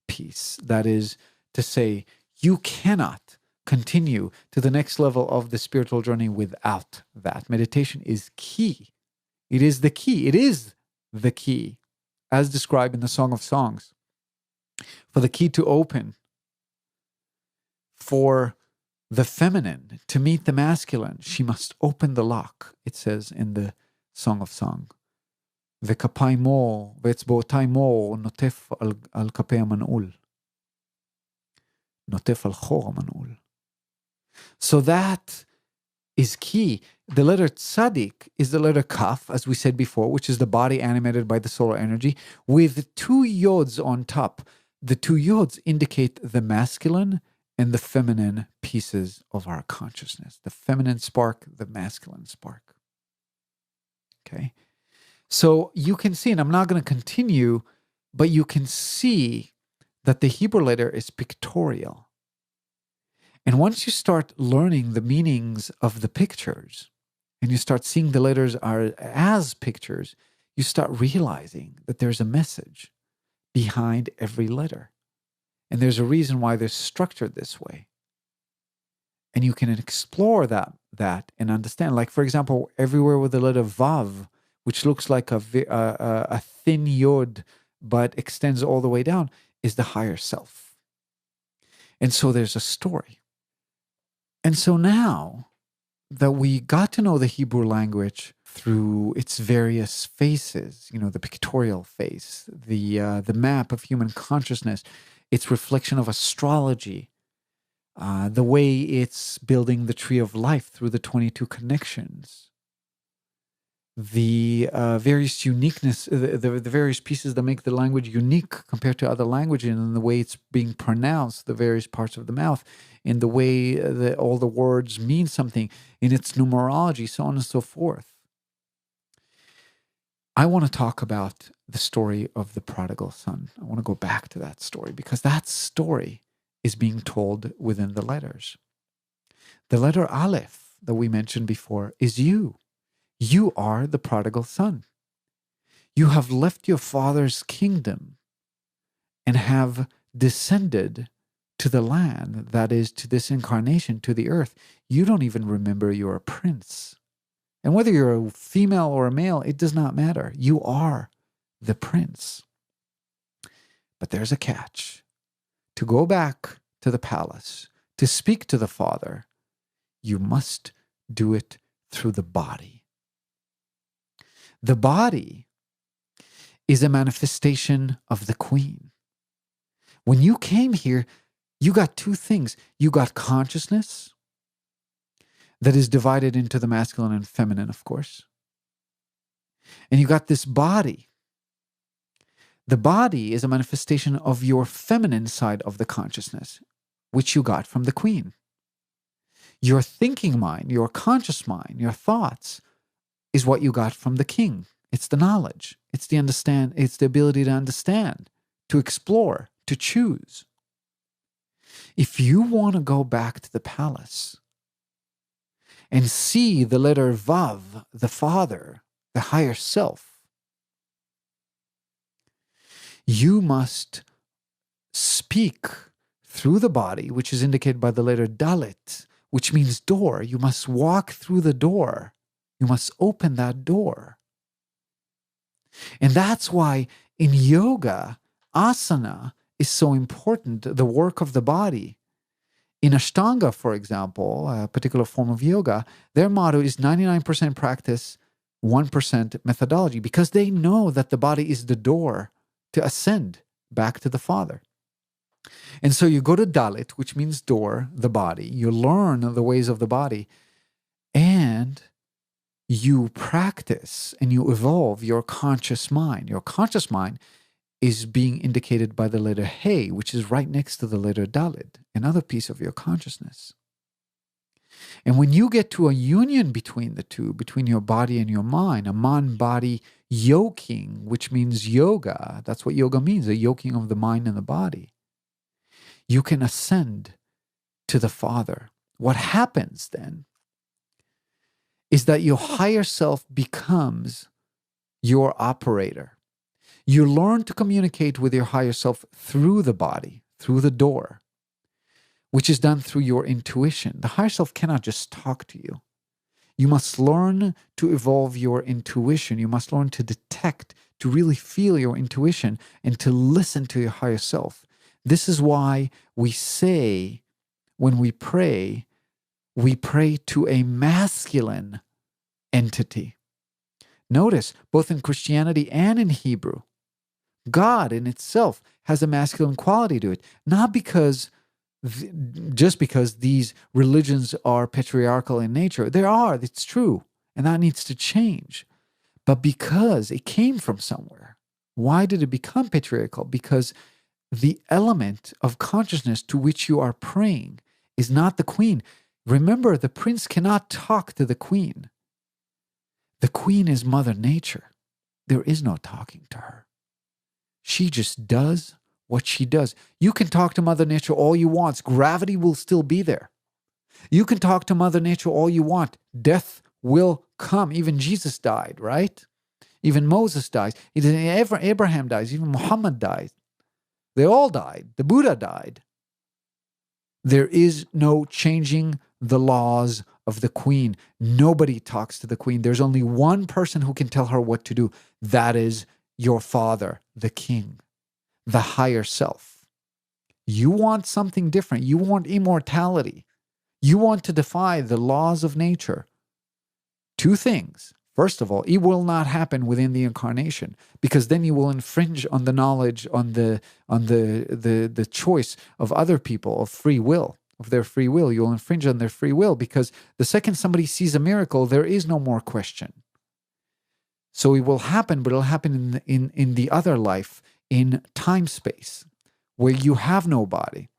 piece. That is to say, you cannot continue to the next level of the spiritual journey without that. Meditation is key. It is the key. It is the key, as described in the Song of Songs. For the key to open for the feminine to meet the masculine, she must open the lock, it says in the Song of Song. וכפיימו ואצבעותיימו נוטף על כפי המנעול. נוטף על חור המנעול. So that is key. The letter tzadik is the letter kaf, as we said before, which is the body animated by the solar energy, with two yods on top. The two yods indicate the masculine and the feminine pieces of our consciousness. The feminine spark, the masculine spark. Okay? So you can see, and I'm not going to continue, but you can see that the Hebrew letter is pictorial. And once you start learning the meanings of the pictures, and you start seeing the letters are as pictures, you start realizing that there's a message behind every letter. And there's a reason why they're structured this way. And you can explore that and understand. Like, for example, everywhere with the letter Vav, which looks like a thin yod, but extends all the way down, is the higher self. And so there's a story. And so now that we got to know the Hebrew language through its various faces, the pictorial face, the map of human consciousness, its reflection of astrology, the way it's building the tree of life through the 22 connections, the various uniqueness, the various pieces that make the language unique compared to other languages, and the way it's being pronounced, the various parts of the mouth, in the way that all the words mean something, in its numerology, so on and so forth. I want to talk about the story of the prodigal son. I want to go back to that story because that story is being told within the letters. The letter Aleph that we mentioned before is you. You are the prodigal son. You have left your father's kingdom and have descended to the land, that is, to this incarnation, to the earth. You don't even remember you're a prince. And whether you're a female or a male, it does not matter. You are the prince. But there's a catch. To go back to the palace, to speak to the father, you must do it through the body. The body is a manifestation of the queen. When you came here, you got two things. You got consciousness that is divided into the masculine and feminine, of course. And you got this body. The body is a manifestation of your feminine side of the consciousness, which you got from the queen. Your thinking mind, your conscious mind, your thoughts is what you got from the king. It's the knowledge. It's the ability to understand, to explore, to choose. If you want to go back to the palace and see the letter Vav, the father, the higher self, you must speak through the body, which is indicated by the letter Dalet, which means door. You must walk through the door. You must open that door. And that's why in yoga, asana is so important, the work of the body. In Ashtanga, for example, a particular form of yoga, their motto is 99% practice, 1% methodology, because they know that the body is the door to ascend back to the Father. And so you go to Dalit, which means door, the body. You learn the ways of the body, and you practice and you evolve your conscious mind. Your conscious mind is being indicated by the letter He, which is right next to the letter Dalet, another piece of your consciousness. And when you get to a union between the two, between your body and your mind, a mind-body yoking, which means yoga, that's what yoga means, a yoking of the mind and the body, you can ascend to the Father. What happens then is that your higher self becomes your operator. You learn to communicate with your higher self through the body, through the door, which is done through your intuition. The higher self cannot just talk to you. You must learn to evolve your intuition. You must learn to detect, to really feel your intuition and to listen to your higher self. This is why we say when we pray to a masculine entity. Notice, both in Christianity and in Hebrew, God in itself has a masculine quality to it, not because just because these religions are patriarchal in nature. They are, it's true, and that needs to change. But because it came from somewhere. Why did it become patriarchal? Because the element of consciousness to which you are praying is not the queen. Remember, the prince cannot talk to the queen. The queen is Mother Nature. There is no talking to her. She just does what she does. You can talk to Mother Nature all you want. Gravity will still be there. You can talk to Mother Nature all you want. Death will come. Even Jesus died, right? Even Moses dies. Abraham dies. Even Muhammad dies. They all died. The Buddha died. There is no changing the laws of the queen. Nobody talks to the queen. There's only one person who can tell her what to do. That is your father, the king, the higher self. You want something different. You want immortality. You want to defy the laws of nature. Two things. First of all, it will not happen within the incarnation, because then you will infringe on the knowledge, on the choice of other people, of free will, of their free will. You'll infringe on their free will, because the second somebody sees a miracle, there is no more question. So it will happen, but it'll happen in the other life, in time-space, where you have no body.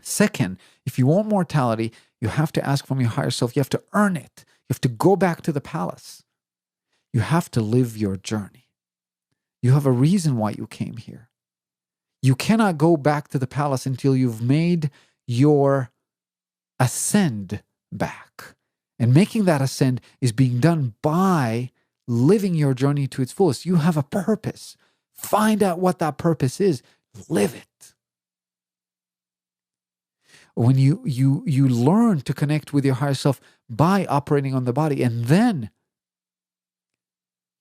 Second, if you want mortality, you have to ask from your higher self. You have to earn it. You have to go back to the palace. You have to live your journey. You have a reason why you came here. You cannot go back to the palace until you've made your ascend back. And making that ascend is being done by living your journey to its fullest. You have a purpose. Find out what that purpose is. Live it. When you learn to connect with your higher self by operating on the body, and then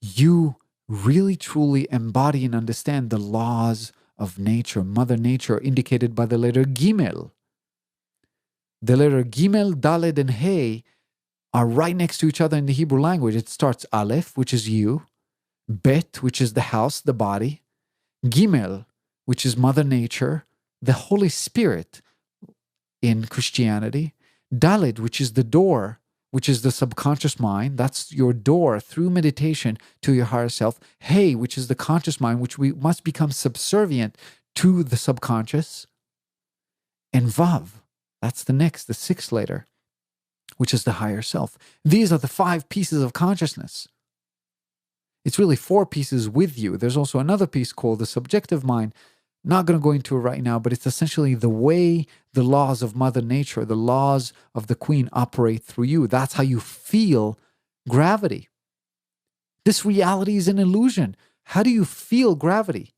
you really truly embody and understand the laws of nature, Mother Nature, indicated by the letter Gimel. The letter Gimel, Daled, and Hey are right next to each other in the Hebrew language. It starts Aleph, which is you, Bet, which is the house, the body, Gimel, which is Mother Nature, the Holy Spirit in Christianity, Daled, which is the door, which is the subconscious mind. That's your door through meditation to your higher self. Hey, which is the conscious mind, which we must become subservient to the subconscious. And Vav, that's the sixth letter, which is the higher self. These are the 5 pieces of consciousness. It's really 4 pieces with you. There's also another piece called the subjective mind. Not going to go into it right now, but it's essentially the way the laws of Mother Nature, the laws of the Queen operate through you. That's how you feel gravity. This reality is an illusion. How do you feel gravity?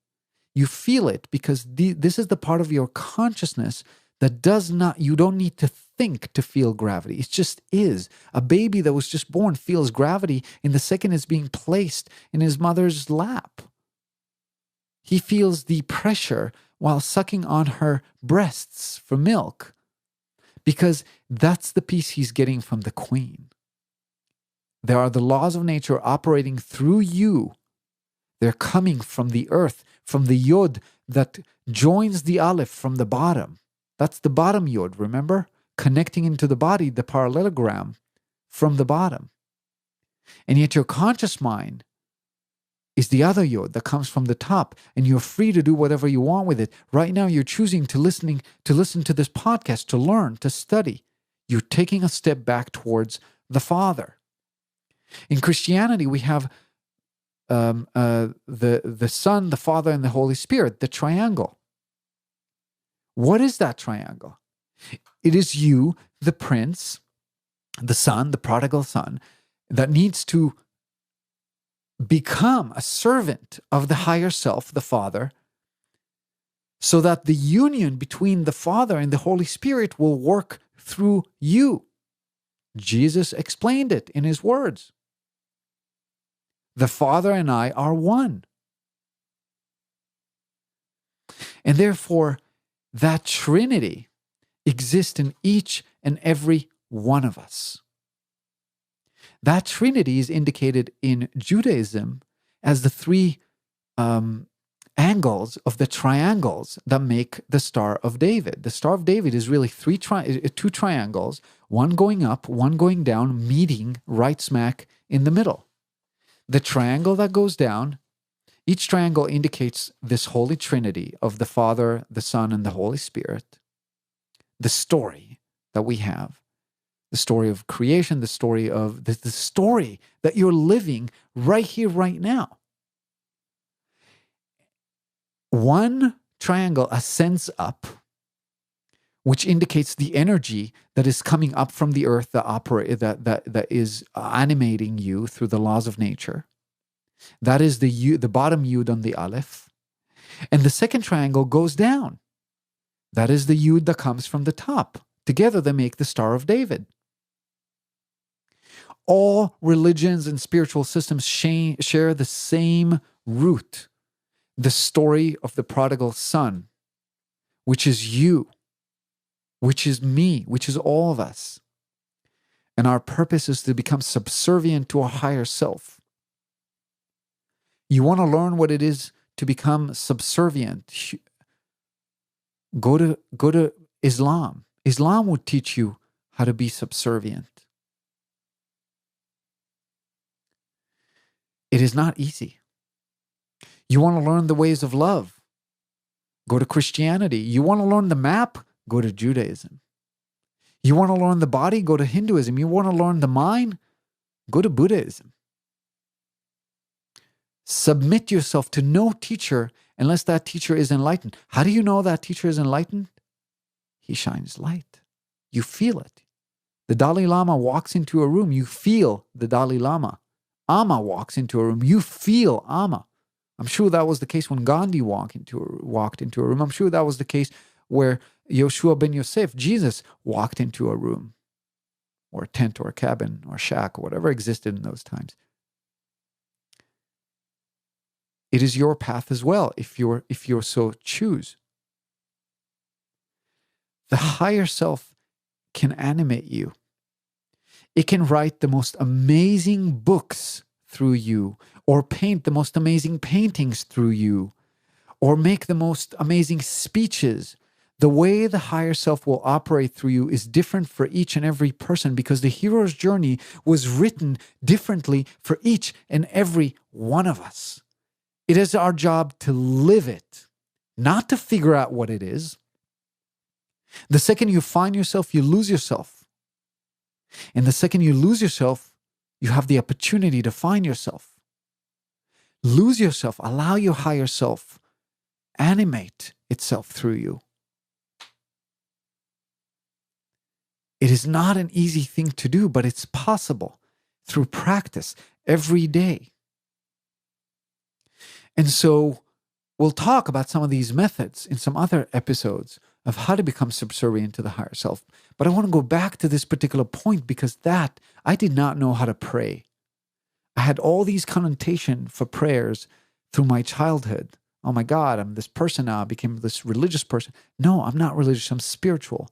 You feel it because this is the part of your consciousness that you don't need to think to feel gravity. It just is. A baby that was just born feels gravity in the second it's being placed in his mother's lap. He feels the pressure while sucking on her breasts for milk, because that's the piece he's getting from the Queen. There are the laws of nature operating through you. They're coming from the earth, from the Yod that joins the Aleph from the bottom. That's the bottom Yod, remember? Connecting into the body, the parallelogram from the bottom. And yet your conscious mind is the other Yod that comes from the top, and you're free to do whatever you want with it. Right now, you're choosing to listen to this podcast, to learn, to study. You're taking a step back towards the Father. In Christianity, we have the Son, the Father, and the Holy Spirit, the triangle. What is that triangle? It is you, the Prince, the Son, the prodigal Son, that needs to become a servant of the higher self, the Father, so that the union between the Father and the Holy Spirit will work through you. Jesus explained it in his words. The Father and I are one. And therefore, that Trinity exist in each and every one of us. That Trinity is indicated in Judaism as the three angles of the triangles that make the Star of David. The Star of David is really two triangles, one going up, one going down, meeting right smack in the middle. The triangle that goes down, each triangle indicates this Holy Trinity of the Father, the Son, and the Holy Spirit. The story that we have, the story of creation, the story of the story that you're living right here, right now. One triangle ascends up, which indicates the energy that is coming up from the earth that is animating you through the laws of nature. That is the bottom yud on the aleph. And the second triangle goes down. That is the yud that comes from the top. Together they make the Star of David. All religions and spiritual systems share the same root. The story of the prodigal son, which is you, which is me, which is all of us. And our purpose is to become subservient to a higher self. You want to learn what it is to become subservient? Go to Islam. Islam would teach you how to be subservient. It is not easy. You want to learn the ways of love? Go to Christianity. You want to learn the map? Go to Judaism. You want to learn the body? Go to Hinduism. You want to learn the mind? Go to Buddhism. Submit yourself to no teacher unless that teacher is enlightened. How do you know that teacher is enlightened? He shines light. You feel it. The Dalai Lama walks into a room. You feel the Dalai Lama. Amma walks into a room. You feel Amma. I'm sure that was the case when Gandhi walked into a room. I'm sure that was the case where Yeshua ben Yosef, Jesus, walked into a room or a tent or a cabin or a shack or whatever existed in those times. It is your path as well if you're so choose. The higher self can animate you. It can write the most amazing books through you, or paint the most amazing paintings through you, or make the most amazing speeches. The way the higher self will operate through you is different for each and every person because the hero's journey was written differently for each and every one of us. It is our job to live it, not to figure out what it is. The second you find yourself, you lose yourself. And the second you lose yourself, you have the opportunity to find yourself. Lose yourself. Allow your higher self animate itself through you. It is not an easy thing to do, but it's possible through practice every day. And so we'll talk about some of these methods in some other episodes of how to become subservient to the higher self. But I want to go back to this particular point because I did not know how to pray. I had all these connotations for prayers through my childhood. Oh my God, I'm this person now. I became this religious person. No, I'm not religious. I'm spiritual.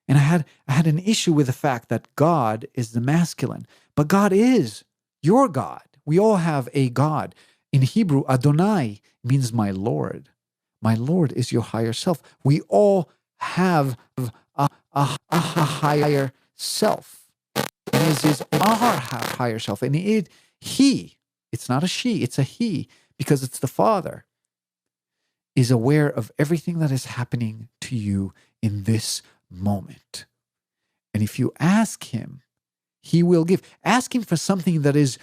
And I had an issue with the fact that God is the masculine. But God is your God. We all have a God. In Hebrew, Adonai means my Lord. My Lord is your higher self. We all have a higher self. And it is our higher self. And it's not a she, it's a he, because it's the Father, is aware of everything that is happening to you in this moment. And if you ask him, he will give. Ask him for something that is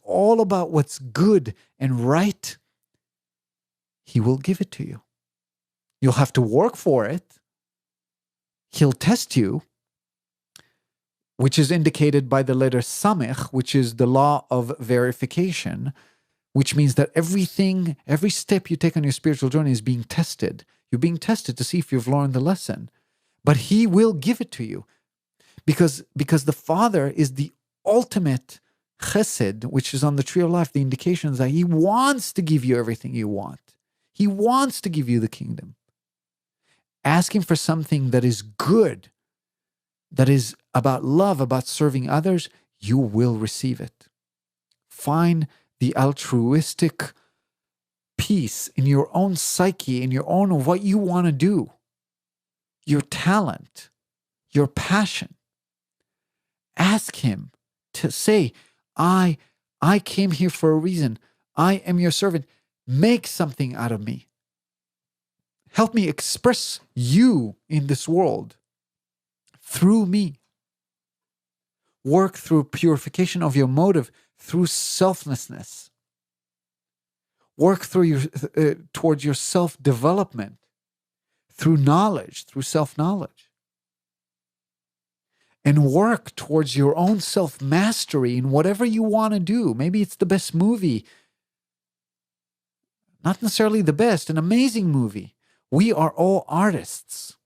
all about what's good and right. He will give it to you. You'll have to work for it. He'll test you, which is indicated by the letter Samech, which is the law of verification, which means that every step you take on your spiritual journey is being tested. You're being tested to see if you've learned the lesson. But he will give it to you because the Father is the ultimate chesed, which is on the tree of life. The indication is that he wants to give you everything you want. He wants to give you the kingdom. asking for something that is good, that is about love, about serving others, you will receive it. Find the altruistic peace in your own psyche, in your own what you want to do, your talent, your passion. Ask him to say, I came here for a reason. I am your servant. Make something out of me. Help me express you in this world through me. Work through purification of your motive through selflessness. Work through towards your self-development through knowledge, through self-knowledge. And work towards your own self-mastery in whatever you want to do. Maybe it's the best movie. Not necessarily the best, an amazing movie. We are all artists.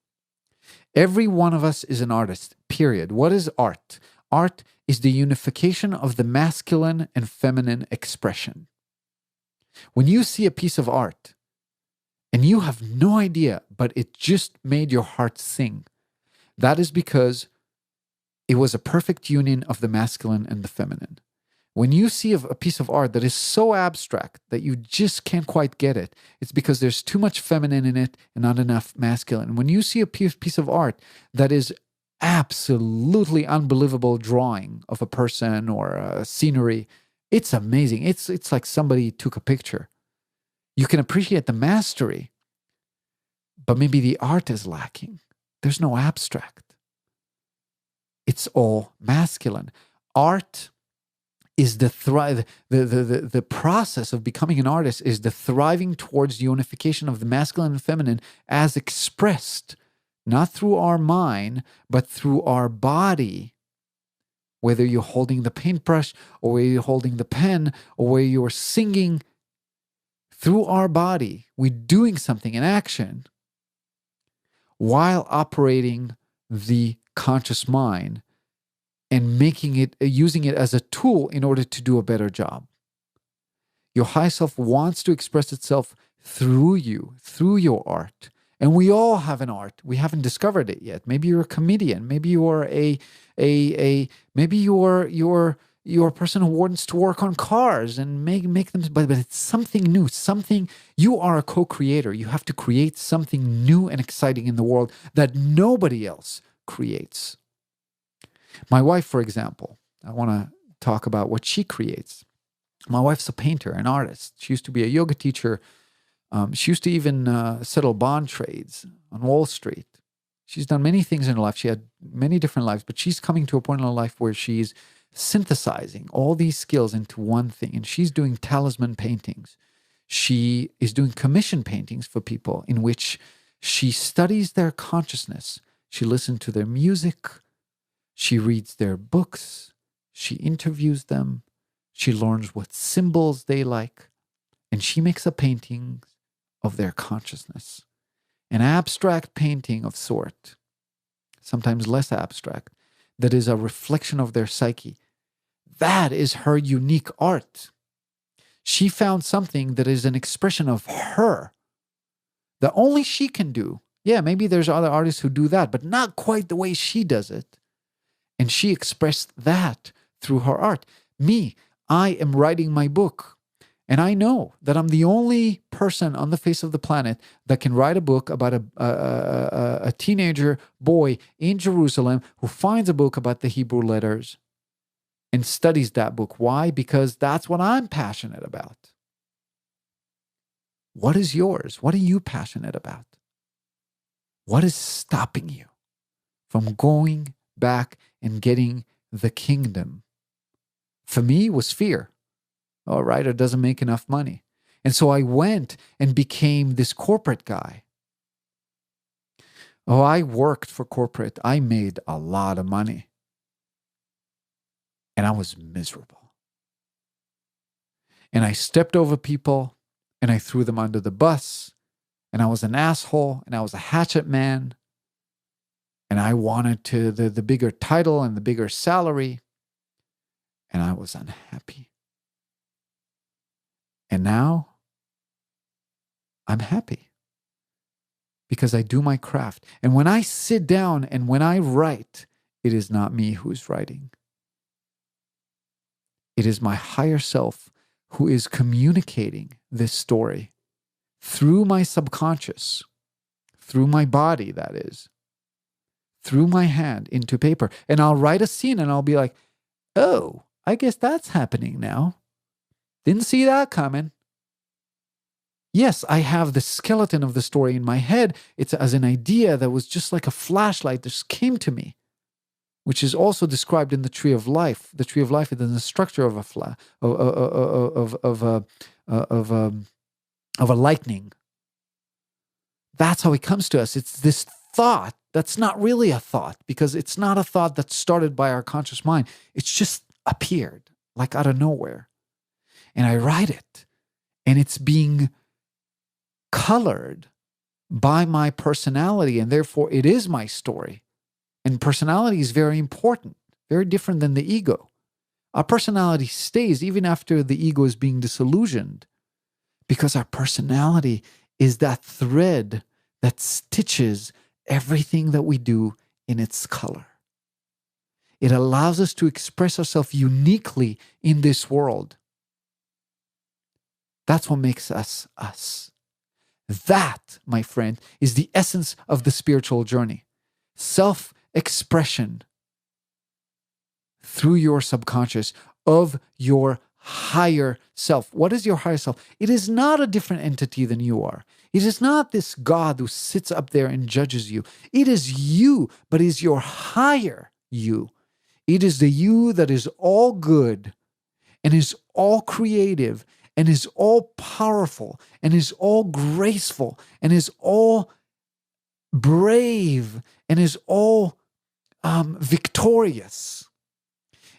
Every one of us is an artist, period. What is art? Art is the unification of the masculine and feminine expression. When you see a piece of art and you have no idea, but it just made your heart sing, that is because it was a perfect union of the masculine and the feminine. When you see a piece of art that is so abstract that you just can't quite get it, it's because there's too much feminine in it and not enough masculine. When you see a piece of art that is absolutely unbelievable drawing of a person or a scenery, it's amazing. It's like somebody took a picture. You can appreciate the mastery, but maybe the art is lacking. There's no abstract. It's all masculine. Art is the process of becoming an artist is the thriving towards the unification of the masculine and feminine as expressed, not through our mind, but through our body. Whether you're holding the paintbrush or whether you're holding the pen or whether you're singing, through our body, we're doing something in action while operating the conscious mind and using it as a tool in order to do a better job. Your high self wants to express itself through you, through your art. And we all have an art. We haven't discovered it yet. Maybe you're a comedian. Maybe you are maybe you're a person who wants to work on cars and make them, but it's something new, something, you are a co-creator. You have to create something new and exciting in the world that nobody else creates. My wife, for example, I want to talk about what she creates. My wife's a painter, an artist. She used to be a yoga teacher. She used to even settle bond trades on Wall Street. She's done many things in her life. She had many different lives, but she's coming to a point in her life where she's synthesizing all these skills into one thing. And she's doing talisman paintings. She is doing commission paintings for people in which she studies their consciousness. She listens to their music. She reads their books. She interviews them. She learns what symbols they like. And she makes a painting of their consciousness. An abstract painting of sort, sometimes less abstract, that is a reflection of their psyche. That is her unique art. She found something that is an expression of her that only she can do. Yeah, maybe there's other artists who do that, but not quite the way she does it. And she expressed that through her art. Me, I am writing my book. And I know that I'm the only person on the face of the planet that can write a book about a teenager boy in Jerusalem who finds a book about the Hebrew letters and studies that book. Why? Because that's what I'm passionate about. What is yours? What are you passionate about? What is stopping you from going back and getting the kingdom? For me, it was fear. A writer doesn't make enough money. And so I went and became this corporate guy. Oh, I worked for corporate. I made a lot of money. And I was miserable. And I stepped over people and I threw them under the bus. And I was an asshole and I was a hatchet man. And I wanted the bigger title and the bigger salary. And I was unhappy. And now I'm happy because I do my craft. And when I sit down and when I write, it is not me who is writing. It is my higher self who is communicating this story through my subconscious, through my body, that is, through my hand into paper. And I'll write a scene and I'll be like, oh, I guess that's happening now. Didn't see that coming. Yes, I have the skeleton of the story in my head. It's as an idea that was just like a flashlight that just came to me, which is also described in the tree of life. The tree of life is in the structure of a lightning. That's how it comes to us. It's this thought that's not really a thought, because it's not a thought that's started by our conscious mind. It's just appeared like out of nowhere. And I write it, and it's being colored by my personality, and therefore it is my story. And personality is very important, very different than the ego. Our personality stays even after the ego is being disillusioned, because our personality is that thread that stitches everything that we do in its color. It allows us to express ourselves uniquely in this world. That's what makes us us. That, my friend, is the essence of the spiritual journey. Self-expression through your subconscious of your higher self. What is your higher self? It is not a different entity than you are. It is not this God who sits up there and judges you. It is you, but it is your higher you. It is the you that is all good and is all creative and is all powerful and is all graceful and is all brave and is all victorious.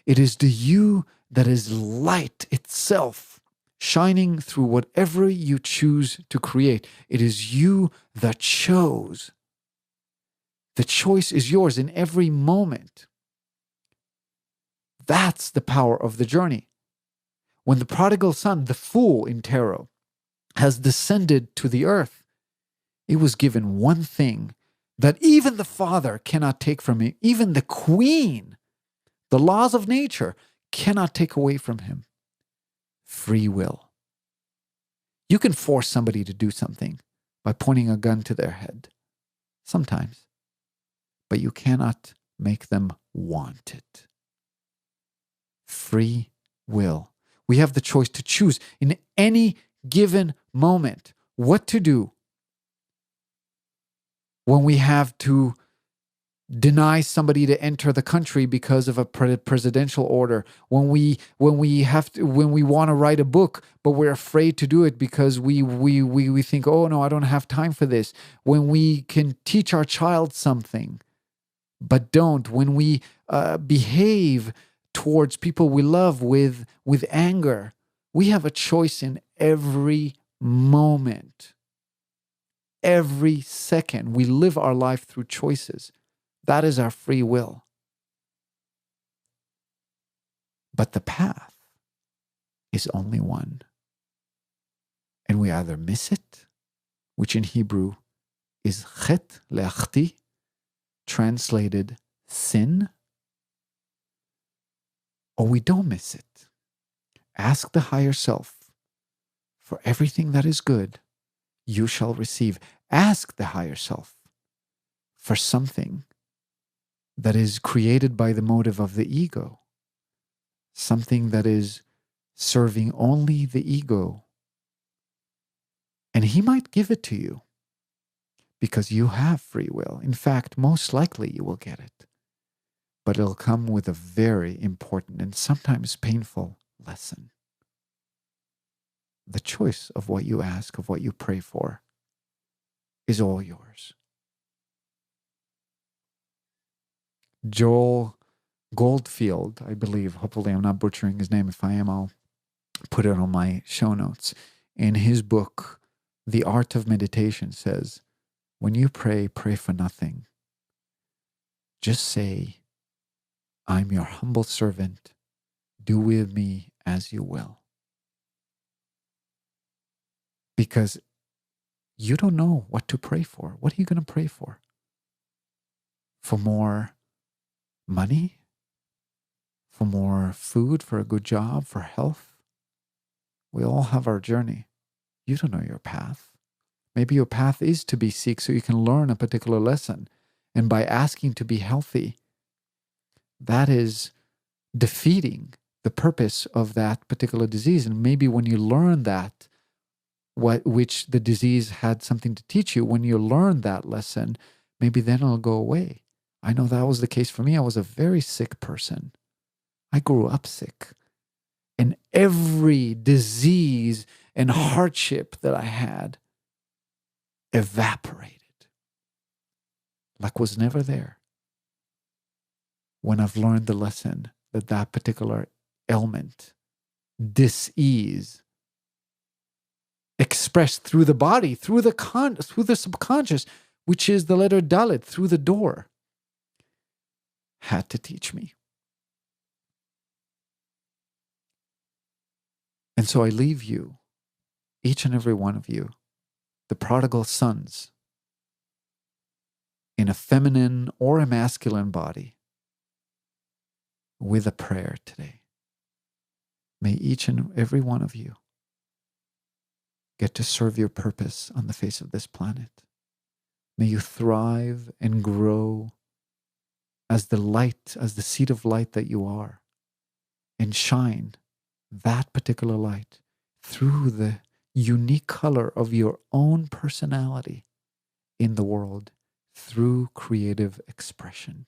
It is the you that is light itself, shining through whatever you choose to create. It is you that chose. The choice is yours in every moment. That's the power of the journey. When the prodigal son, the fool in tarot, has descended to the earth, it was given one thing that even the father cannot take from him, even the queen, the laws of nature, cannot take away from him. Free will. You can force somebody to do something by pointing a gun to their head, sometimes, but you cannot make them want it. Free will. We have the choice to choose in any given moment what to do when we have to deny somebody to enter the country because of a presidential order, when we want to write a book but we're afraid to do it because we think, oh no, I don't have time for this, when we can teach our child something but don't, when we behave towards people we love with anger. We have a choice in every moment. Every second. We live our life through choices. That is our free will. But the path is only one. And we either miss it, which in Hebrew is chet leachti, translated sin, or we don't miss it. Ask the higher self for everything that is good, you shall receive. Ask the higher self for something that is created by the motive of the ego, something that is serving only the ego, and he might give it to you because you have free will. In fact, most likely you will get it. But it'll come with a very important and sometimes painful lesson. The choice of what you ask, of what you pray for, is all yours. Joel Goldfield, I believe, hopefully I'm not butchering his name. If I am, I'll put it on my show notes. In his book, The Art of Meditation, says, when you pray, pray for nothing. Just say, I'm your humble servant. Do with me as you will. Because you don't know what to pray for. What are you going to pray for? For more money? For more food? For a good job? For health? We all have our journey. You don't know your path. Maybe your path is to be sick so you can learn a particular lesson. And by asking to be healthy, that is defeating the purpose of that particular disease. And maybe when you learn that, which the disease had something to teach you, when you learn that lesson, maybe then it'll go away. I know that was the case for me. I was a very sick person. I grew up sick. And every disease and hardship that I had evaporated, like was never there. When I've learned the lesson that that particular ailment, dis-ease, expressed through the body, through the subconscious, which is the letter Dalet, through the door, had to teach me. And so I leave you, each and every one of you, the prodigal sons, in a feminine or a masculine body, with a prayer today. May each and every one of you get to serve your purpose on the face of this planet. May you thrive and grow as the light, as the seed of light that you are, and shine that particular light through the unique color of your own personality in the world through creative expression.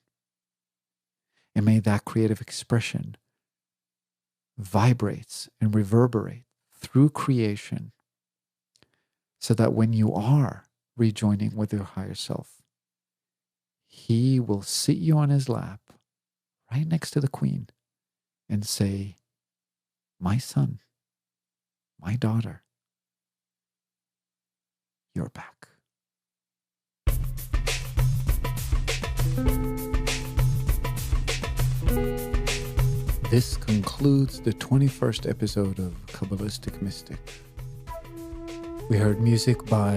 And may that creative expression vibrates and reverberate through creation, so that when you are rejoining with your higher self, he will sit you on his lap right next to the queen and say, my son, my daughter, you're back. This concludes the 21st episode of Kabbalistic Mystic. We heard music by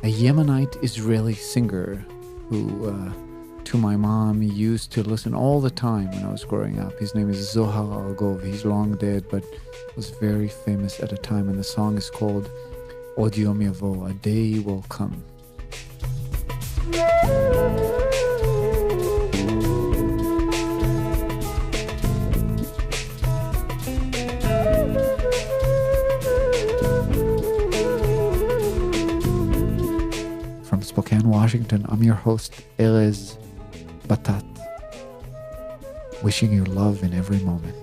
a Yemenite Israeli singer who, to my mom, used to listen all the time when I was growing up. His name is Zohar Argov. He's long dead, but was very famous at a time. And the song is called Od Yom Yavo, A Day Will Come. From Spokane, Washington, I'm your host, Aerez, Batat, wishing you love in every moment.